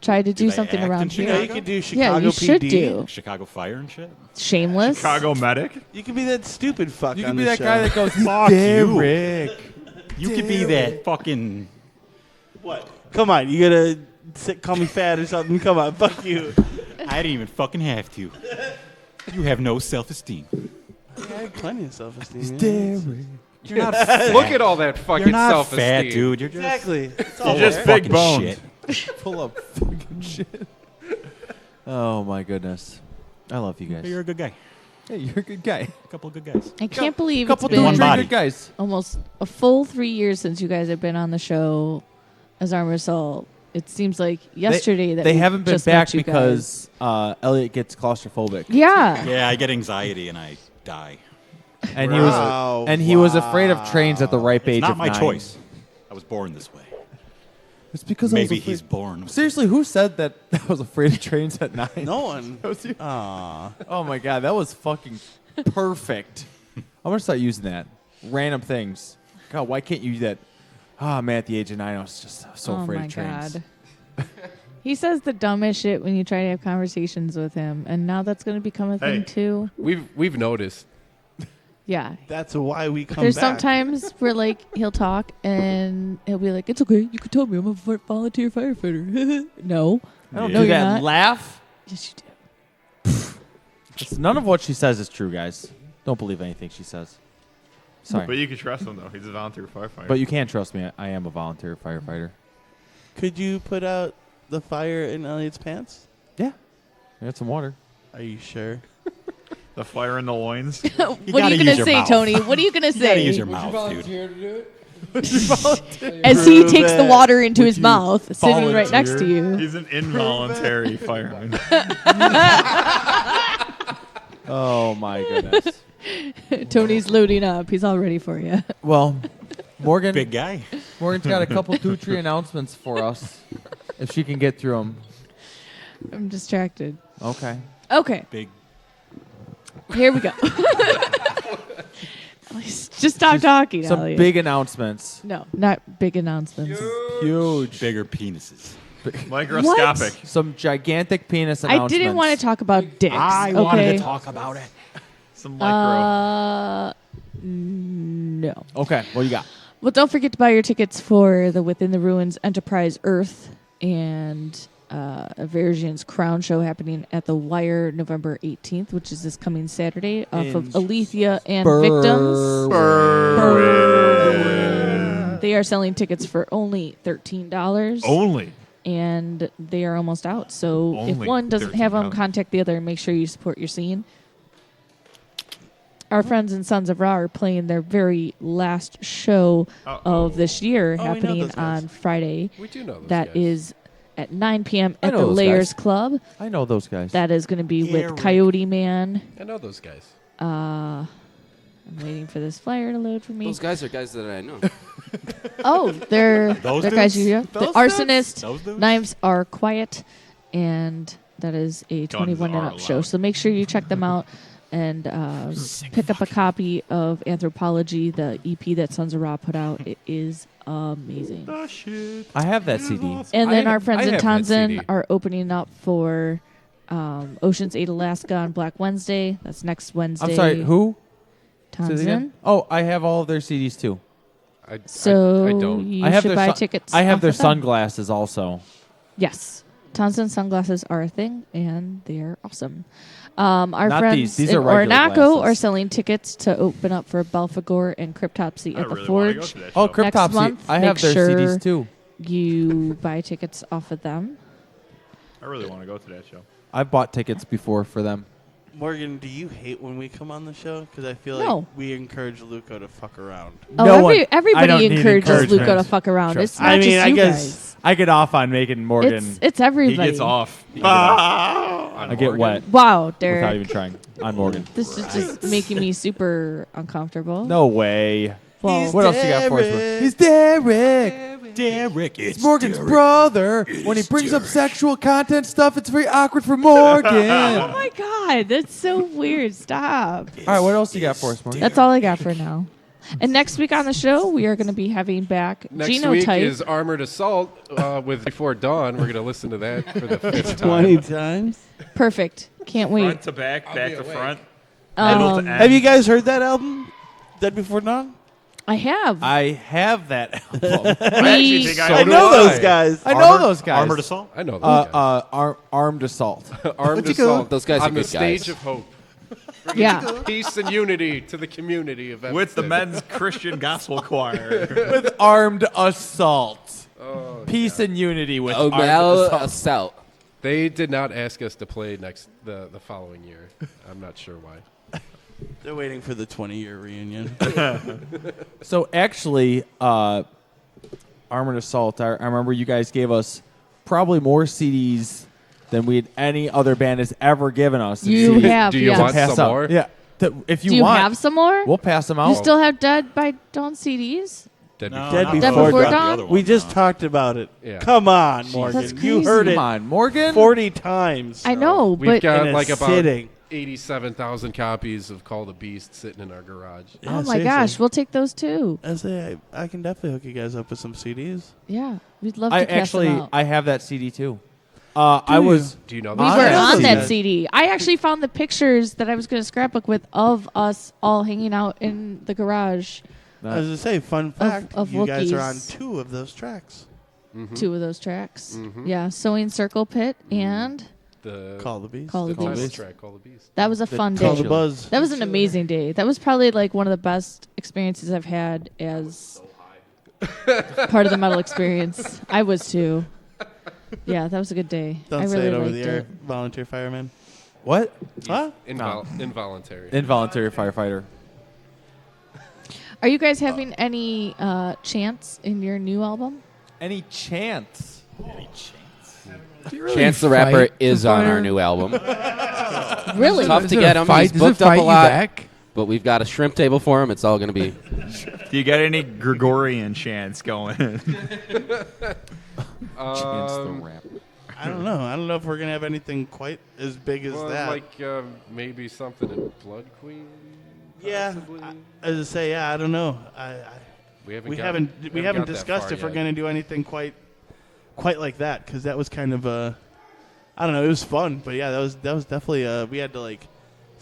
Try to do they something act in around Chicago? here. Yeah, you could do Yeah, Chicago you should PD. do. Chicago Fire and shit. Shameless. Chicago Medic. You can be that stupid fuck. You on can be this that guy show. that goes, Fuck Derek. You could be that fucking. What? Come on, you gotta call me fat or something. Come on, fuck you. I didn't even fucking have to. You have no self-esteem. I have plenty of self-esteem. Derek. You're not fat. Look at all that fucking You're not self-esteem. fat, dude. You're just Exactly. full You're just of big fucking boned. shit. Full of fucking shit. Oh my goodness. I love you guys. You're a good guy. Hey, you're a good guy. A couple of good guys. I can't believe Couple it's been one body. good guys. almost a full 3 years since you guys have been on the show as Armor Assault. It seems like yesterday that they we haven't been just met back you guys. because Elliot gets claustrophobic. Yeah. Yeah, I get anxiety and I die. And Wow. he was afraid of trains at the ripe It's age not of my 9. choice. I was was this way. It's because I was maybe afraid- he's born. Seriously, who said that I was afraid of trains at 9? No one. That was you. Aw. Oh my god, that was fucking perfect. I'm gonna start using that. Random things. God, why can't you do that? Ah, man, at the age of 9, I was just so Oh afraid my of trains. God. He says the dumbest shit when you try to have conversations with him, and now that's going to become a thing too. We've noticed. Yeah. That's why we come There's back. sometimes where like he'll talk and he'll be like, "It's okay, you can tell me I'm a volunteer firefighter." No, I don't no, do you're that. not. Laugh. Yes, you do. None of what she says is true, guys. Don't believe anything she says. Sorry. But you can trust him, though. He's a volunteer firefighter. But you can't trust me. I am a volunteer firefighter. Could you put out the fire in Elliot's pants? Yeah. I got some water. Are you sure? The fire in the loins. What are you going to say, Tony? What are you going to say? You gotta use your mouth, dude. Here to do it? As he takes the water into his mouth, sitting right next to you. He's an involuntary fireman. Oh my goodness. Tony's loading up. He's all ready for you. Well, Morgan. Big guy. Morgan's got a couple 2-3 announcements for us, if she can get through them. I'm distracted. Okay. Okay. Big. Here we go. Just stop talking, Some Elliot. big announcements. No, not big announcements. Huge. Bigger penises. Microscopic. Some gigantic penis I announcements. didn't want to talk about dicks. I okay? wanted to talk about it. Some micro. No. Okay, what do you got? Well, don't forget to buy your tickets for the Within the Ruins Enterprise Earth and Aversion's Crown Show happening at the Wire November 18th, which is this coming Saturday, off of Alethea and Victims. They are selling tickets for only $13. Only. And they are almost out. So if Only one doesn't have them, $13. contact the other and make sure you support your scene. Our friends and Sons of Ra are playing their very last show of this year, we know happening those guys. on Friday. We do know those That guys. is at 9 p.m. I at know the those Layers guys. Club. I know those guys. That is going to be Yeah, with Coyote Man. I know those guys. I'm waiting for this flyer to load for me. Those guys are guys that I know. Oh, they're Those guys dudes? you know. The Those Arsonist, Those dudes? Knives Are Quiet, and that is a Guns 21 and are up show. allowed. So make sure you check them out and pick up a copy of Anthropology, the EP that Sons of Ra put out. It is amazing. I have that CD. And then I- our friends I in have that CD. Tonson are opening up for Ocean's 8 Alaska on Black Wednesday. That's next Wednesday. I'm sorry, who? Say it again? Tonson. Oh, I have all of their CDs too. So I don't. you I have should their buy sun- tickets. I have off their of them. sunglasses also. Yes. Tonson sunglasses are a thing, and they're awesome. Our Not friends these. These in are regular Ornaco are glasses. selling tickets to open up for Belphegor and Cryptopsy I at the really wanna go Forge. to that Oh, show. Next Cryptopsy. month, I have make their sure CDs too. You buy tickets off of them. I really want to go to that show. I've bought tickets before for them. Morgan, do you hate when we come on the show? Because I feel No. like we encourage Luco to fuck around. Oh, No one- I everybody don't need encourages encouragement. Luco to fuck around. Trust It's me. not I mean, just I you guess- guys. I get off on making Morgan. It's everybody. He gets off. I get wet Wow, without Derek. even trying on Morgan. This is just making me super uncomfortable. No way. Well, What else you got for us? Morgan? He's Derek. Derek, It's Morgan's brother. When he brings up sexual content stuff, it's very awkward for Morgan. Oh my God, that's so weird. Stop. All right, what else you got for us, Morgan? That's all I got for now. And next week on the show, we are going to be having back Next Genotype. week is Armored Assault with Before Dawn. We're going to listen to that for the 5th time. 20 times? Perfect. Can't wait. Front to back, back to front. Um, Have you guys heard that album? Dead Before Dawn? I have. I have that album. actually think I know those guys. I know those guys. Armored Assault? I know those guys. Armed Assault. Armed you call Assault. Those guys are on the good stage guys. of hope. Yeah. Peace and unity to the community of With the Evanston. men's Christian gospel choir. With Armed Assault. Oh, Peace and unity with Oh, Armed Mal Assault. Assault. They did not ask us to play the following year. I'm not sure why. They're waiting for the 20-year reunion. So actually, Armored Assault, I remember you guys gave us probably more CDs than any other band has ever given us. You CDs have, Do you yes. want pass some out. more? Yeah. If you Do you want, have some more? we'll pass them out. You still have Dead by Dawn CDs? Dead No, Before not Dead Dead Before Before Dawn. Dawn? We just talked about it. Yeah. Come on, Morgan. That's You crazy. heard it Come on, Morgan. 40 times. I know, We've but got in a like about sitting. 87,000 copies of Call the Beast sitting in our garage. Yeah, oh my seriously. gosh, we'll take those too. I can definitely hook you guys up with some CDs. Yeah, we'd love to I cast them actually out. I have that CD too. I was Do you know We those were guys? on that guys. CD. I actually found the pictures that I was going to scrapbook with of us all hanging out in the garage. As I say, fun fact, of you guys are on Wookiees. 2 of those tracks. Two of those tracks. Mhm. Yeah, Sewing Circle Pit and The Call the Beast. Call the title Beast. track, Call the Beast. That was a The fun Call day. the Buzz. That was an amazing day. That was probably like one of the best experiences I've had as part of the metal experience. I was too. Yeah, that was a good day. Don't I say really it over liked the air, it. volunteer fireman. what? Huh? Involuntary. Involuntary firefighter. Are you guys having any chants in your new album? Any chance? Chance the Rapper fight is the on our fire? new album. Really? Tough Is to it get a him. fight? He's Does it booked up fight a you lot. back? But we've got a shrimp table for him. It's all going to be. Do you get any Gregorian chants going? Chants the rap. I don't know. I don't know if we're gonna have anything quite as big as that. Like maybe something in Blood Queen. Yeah, possibly? as I say, yeah, I don't know. We haven't we got- haven't we haven't got that discussed far if we're yet. gonna do anything quite like that, because that was kind of I don't know. It was fun, but yeah, that was definitely we had to like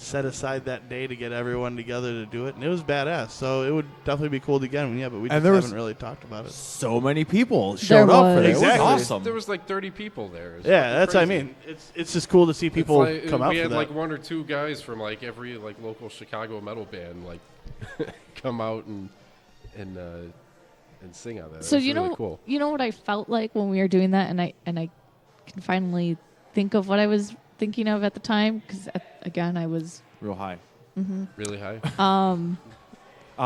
set aside that day to get everyone together to do it, and it was badass. So it would definitely be cool to get them. Yeah, but we just there was haven't really talked about it. So many people showed up for that. Exactly. It was awesome. There was like 30 people there. It's Yeah, fucking that's what I crazy. mean. It's just cool to see people It's like, come out we for had that. like one or two guys from like every like local Chicago metal band like come out and sing on that. So It was you really know, cool. you know what I felt like when we were doing that, and I can finally think of what I was thinking of at the time, because again I was real high. Really high. On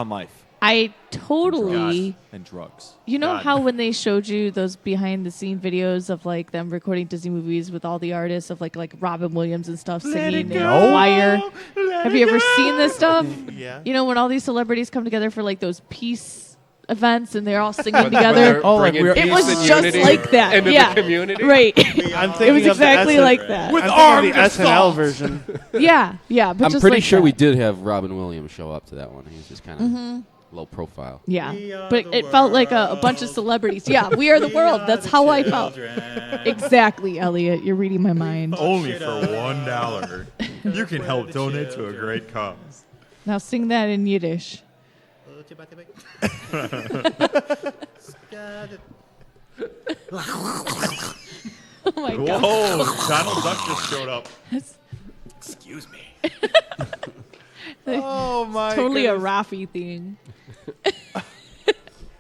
life. I totally and drugs. You know God. how when they showed you those behind the scene videos of like them recording Disney movies with all the artists of like Robin Williams and stuff singing in a choir? Have you ever seen this stuff? Yeah. You know when all these celebrities come together for like those peace events and they're all singing When together. they're bringing It peace was and just unity like that. into the Yeah. community? Right. I'm It thinking was of the exactly SN like that. With I'm thinking of the SNL version. Yeah, yeah. But I'm just pretty like sure that. we did have Robin Williams show up to that one. He was just kind of low profile. Yeah, but it felt like a bunch of celebrities. Yeah, we are the world. That's how I felt. Exactly, Elliot. You're reading my mind. Only for $1. You can help donate to a great cause. Now sing that in Yiddish. Oh my god. Whoa, Donald Duck just showed up. Excuse me. Oh my Totally a goodness. Rafi thing.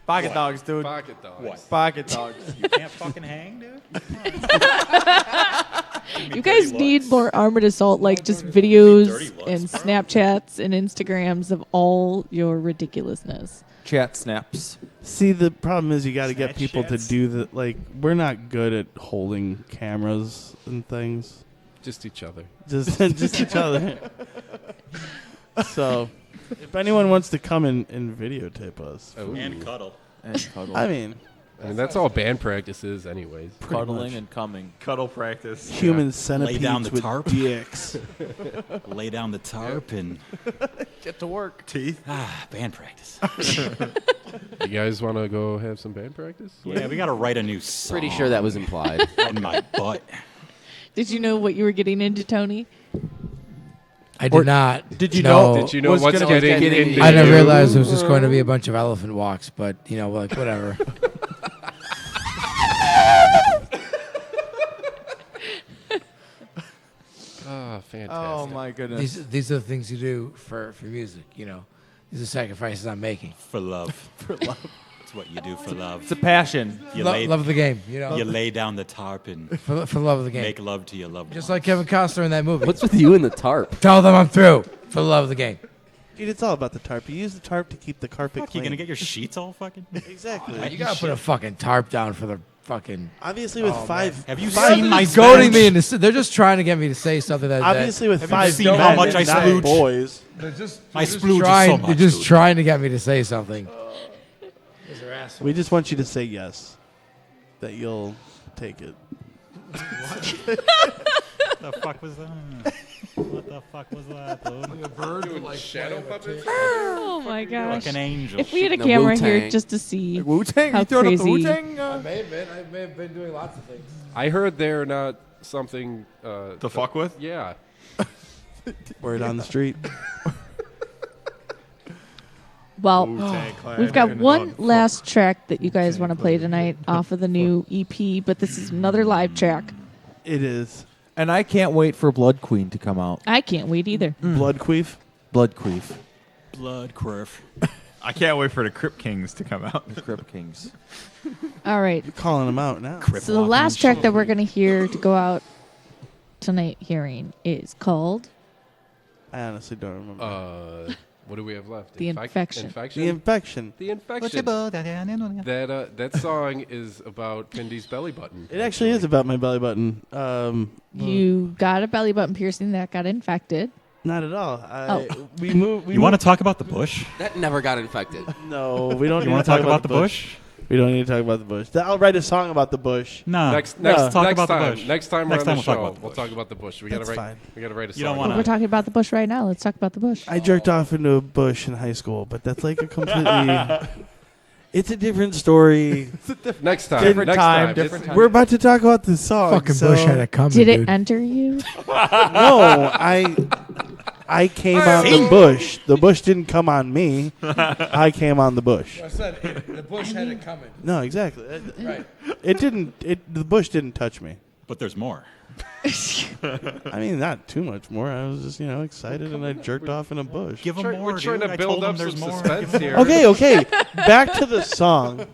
Pocket dogs, dude. Pocket dogs. What? Pocket dogs. You can't fucking hang, dude? You guys need more Armored Assault, like just videos and Snapchats and Instagrams of all your ridiculousness. Chat snaps. See, the problem is you got to get people to do the like. We're not good at holding cameras and things. Just each other. Just each other. So, if anyone wants to come and videotape us, And cuddle. And cuddle. I mean, that's all band practice is, anyways. Cuddling and coming. Cuddle practice. human Lay centipedes down the with tarp. dicks. Lay down the tarp and Get to work. Teeth. band practice. You guys want to go have some band practice? Yeah, we got to write a new song. Pretty sure that was implied. In my butt. Did you know what you were getting into, Tony? I did not. Did you know? Did you know was what's gonna getting get into I never you? realized it was just going to be a bunch of elephant walks, but you know, like whatever. Ah, fantastic. Oh my goodness. These are the things you do for music. You know, these are sacrifices I'm making. For love. For love. That's what you do for love. It's a passion. You Love of the game. You know, You lay down the tarp and for love of the game. make love to your loved Just one. like Kevin Costner in that movie. What's with you and the tarp? Tell them I'm through for the love of the game. Dude, it's all about the tarp. You use the tarp to keep the carpet Fuck, you clean. gonna get your sheets all fucking? Exactly. You gotta put a fucking tarp down for the fucking. Obviously, with five. Have you five- seen my goading bench? me into. They're just trying to get me to say something that. Obviously, with Have you five seen men, how much I not splooge? boys. They're just. My they're just splooge is trying, so much, They're just dude. trying to get me to say something. We just want you to say yes. That you'll take it. The fuck was that? What the fuck was that, dude? A bird Doing shadow puppets? Oh my gosh! Like an angel. If we had a The camera here Wu-Tang. just to see Wu-Tang? how You throwing up the crazy. Wu-Tang? I may have been doing lots of things. I heard they're not something To fuck with? Yeah. Word on the street. Well, Wu-Tang Clan. we've got Fucking one dog. last track that you guys want to play tonight off of the new EP, but this is another live track. It is. And I can't wait for Blood Queen to come out. I can't wait either. Blood Queef. Blood Queef. Blood Quirf. I can't wait for the Crypt Kings to come out. The Crypt Kings. All right. You're calling them out now. So the last track that we're going to hear to go out tonight hearing is called I honestly don't remember. What do we have left? The Infection. The Infection. The Infection. That song is about Pindy's belly button. It actually is about my belly button. You got a belly button piercing that got infected. Not at all. Oh. We moved. You want to talk about the bush? That never got infected. No, we don't. You need want to to talk about the bush? We don't need to talk about the bush. I'll write a song about the bush. No. Next talk time, about the bush. Next time we're Next on time the we'll talk show, about the we'll bush. talk about the bush. We That's gotta write. fine. We gotta write a song. You don't Well, wanna- we're talking about the bush right now. Let's talk about the bush. I jerked off into a bush in high school, but that's like a completely. It's a different story. Next time. Different next time, time. different time. We're about to talk about the song. Fucking so- Bush had it coming, Did it dude. enter you? No, I came on the bush. The bush didn't come on me. I came on the bush. I said the Bush had it coming. No, exactly. Right. It didn't. The bush didn't touch me. But there's more. I mean, not too much more. I was just, excited, and I jerked off in a bush. Give them more, We're trying dude. to I build told up them some there's more. suspense here. Okay. Back to the song.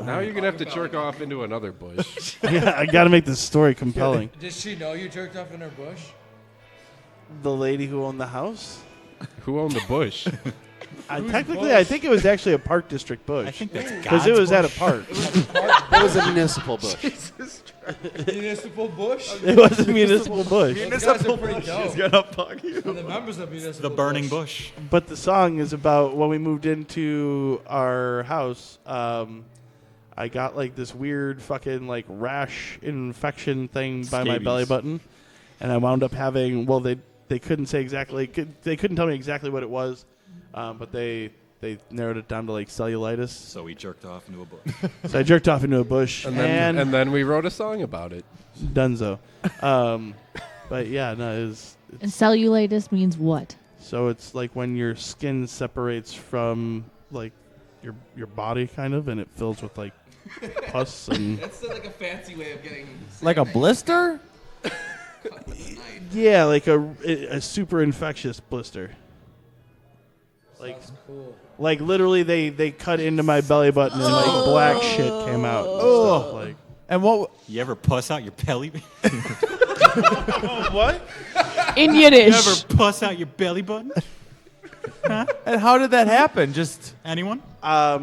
Now you're gonna have to jerk off into another bush. Yeah, I got to make the story compelling. Did she know you jerked off in her bush? The lady who owned the house. Who owned the bush? Technically, I think it was actually a park district bush. I think that's because it God's was at a bush. park. It was a municipal bush. Municipal bush? It was a municipal bush. Municipal bush. He's gonna fuck you. The members of municipal The burning bush. But the song is about when we moved into our house. I got like this weird fucking like rash infection thing by my Scabies. belly button, and I wound up having. Well, they couldn't say exactly. They couldn't tell me exactly what it was, but they narrowed it down to like cellulitis. So he jerked off into a bush. So I jerked off into a bush, And then we wrote a song about it. Dunzo. But yeah, no, it was. And cellulitis means what? So it's like when your skin separates from like your body kind of, and it fills with like pus and That's like a fancy way of getting. Like a blister? yeah, like a super infectious blister. Like like literally they cut into my belly button and like black shit came out. And stuff, like And what? You ever puss out your belly? what? In You Yiddish. ever puss out your belly button? And how did that happen? Just anyone? I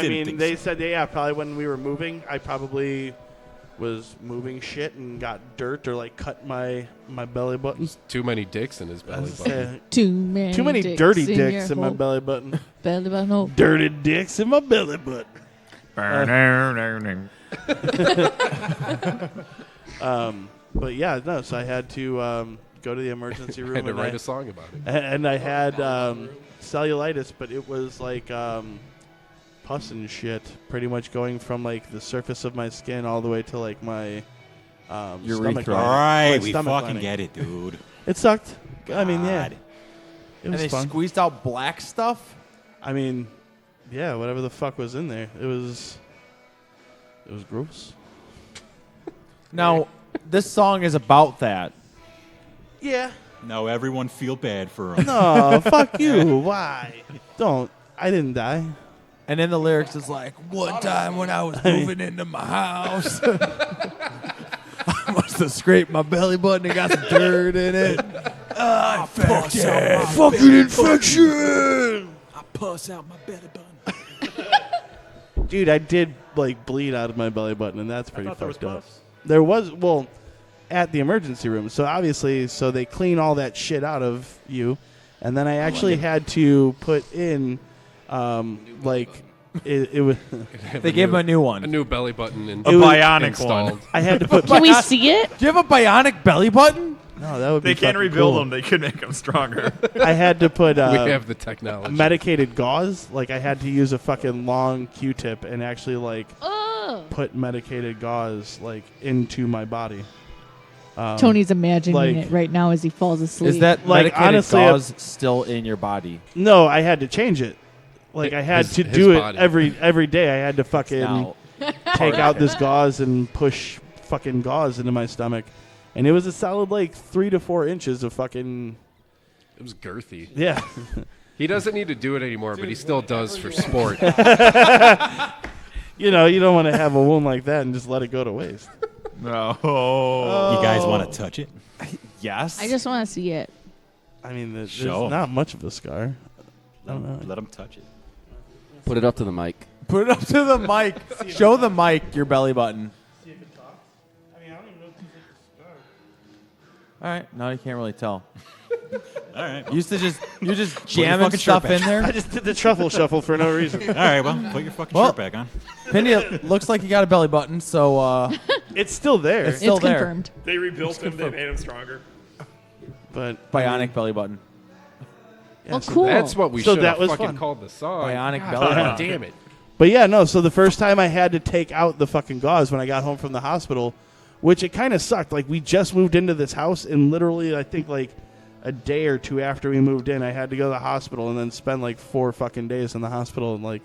Didn't mean, think they so. said probably when we were moving, I probably was moving shit and got dirt or like cut my belly button. Too many dicks in his belly That's, button. Too many dicks dirty in dicks your in my hole. belly button. Belly button hole. Dirty dicks in my belly button. But yeah, no. So I had to go to the emergency room Had to and write a song about it. And I had cellulitis, but it was like pus and shit, pretty much going from like the surface of my skin all the way to like my stomach. All right, my we stomach fucking lining. get it, dude. It sucked. I mean, yeah. God. It and was they fun. squeezed out black stuff? I mean, yeah, whatever the fuck was in there. It was gross. Now, this song is about that. Yeah. No, everyone feel bad for him. No, fuck you. Why? Don't. I didn't die. And in the lyrics, it's like, one time when I was moving into my house, I must have scraped my belly button and got some dirt in it. Infection. Fucking infection. I puss out my belly button. Dude, I did like bleed out of my belly button, and that's pretty thought there fucked was up. pus. There was, well, at the emergency room. So obviously, so they clean all that shit out of you, and then I actually had to put in, like, it was. They gave him a new one. A new belly button and A bionic installed. one. I had to put. Can we see it? Do you have a bionic belly button? No, that would be. They can't fucking rebuild cool. them. They could make them stronger. I had to put. We have the technology. Medicated gauze. Like I had to use a fucking long Q-tip and actually like put medicated gauze like into my body. Tony's imagining like- it right now as he falls asleep. Is that Like, medicated honestly, gauze still in your body? No, I had to change it. Like I had to His do it body. every day. I had to fucking Now, take out this gauze and push fucking gauze into my stomach, and it was a solid like 3 to 4 inches of fucking. It was girthy. Yeah. He doesn't need to do it anymore, but he still does for sport. You know, you don't want to have a wound like that and just let it go to waste. No. You guys want to touch it? yes. I just want to see it. I mean, there's Show 'em. not much of a scar. I don't know. Let them touch it. Put it up to the mic. Put it up to the mic. Show the mic your belly button. See if it talks. I mean, I don't even know if it's a scar. All right. Now you can't really tell. All right. You used to just you're just Put your jamming fucking shirt stuff in back. there. I just did the truffle shuffle for no reason. All right, well, put your fucking Well, shirt back on. Pindy, it looks like you got a belly button, so It's still there. it's still there. confirmed. They rebuilt him. They made him stronger. But Bionic belly button. Oh, cool. That's what we So should that have was fucking fun. called the song. Bionic God, belly button. damn it. But yeah, no. So the first time I had to take out the fucking gauze when I got home from the hospital, which it kind of sucked. Like we just moved into this house, and literally, I think like a day or two after we moved in, I had to go to the hospital and then spend like 4 fucking days in the hospital and like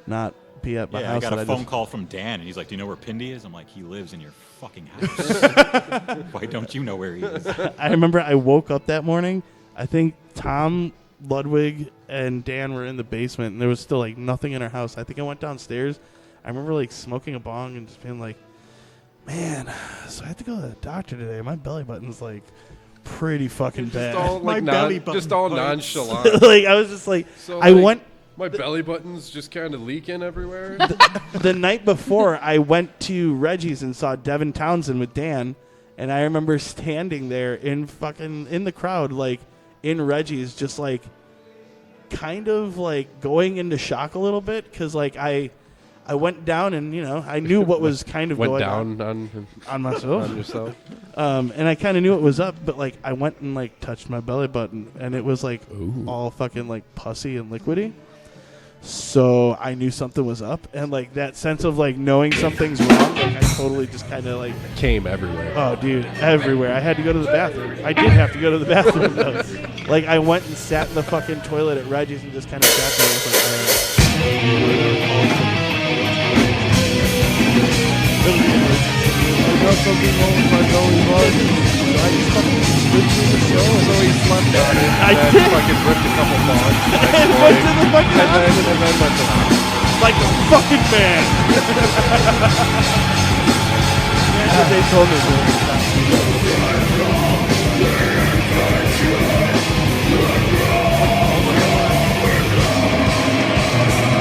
not be at my Yeah, I house. got a that phone just- call from Dan, and he's like, "Do you know where Pindy is?" I'm like, "He lives in your fucking house. Why don't you know where he is?" I remember I woke up that morning. I think Tom, Ludwig, and Dan were in the basement, and there was still like nothing in our house. I think I went downstairs. I remember like smoking a bong and just being like, "Man, so I have to go to the doctor today. My belly button's like pretty fucking bad." All, like, just all nonchalant. Like I was just like, So, I like, went. My belly button's just kind of leaking everywhere. The night before, I went to Reggie's and saw Devin Townsend with Dan, and I remember standing there in the crowd, like in Reggie's, just like kind of like going into shock a little bit because like I went down and I knew what was kind of Went going down on myself, on yourself. And I kind of knew it was up, but like I went and like touched my belly button, and it was like all fucking like pussy and liquidy. So I knew something was up, and like that sense of like knowing something's wrong, like I totally just kind of like came everywhere. Oh, dude, everywhere. I had to go to the bathroom. I did have to go to the bathroom though. Like I went and sat in the fucking toilet at Reggie's and just kind of sat there. I got something wrong with my belly button. I just fucking stood through the show. So he slept on it. I and did. Fucking ripped a couple bonds. And went to the fucking hospital. and then went to the hospital. Like a fucking man. That's what they told me.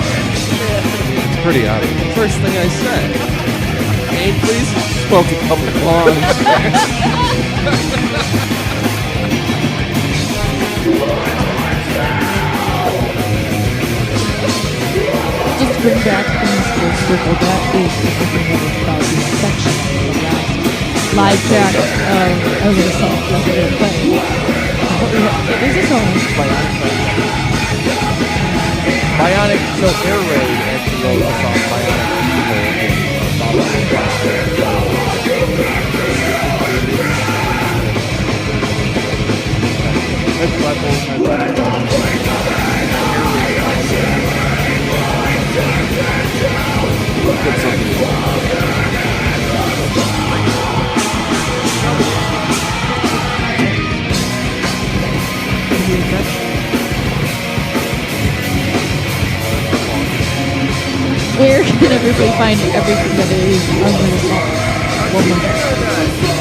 It's pretty obvious. First thing I said. Hey, please smoke a couple Just to bring back things full circle. That is everything that was about the section of the last live track of the song that we were playing. Is this on Bionic, so Air Raid actually wrote a song, Where can everybody find everything that is under the song? One more.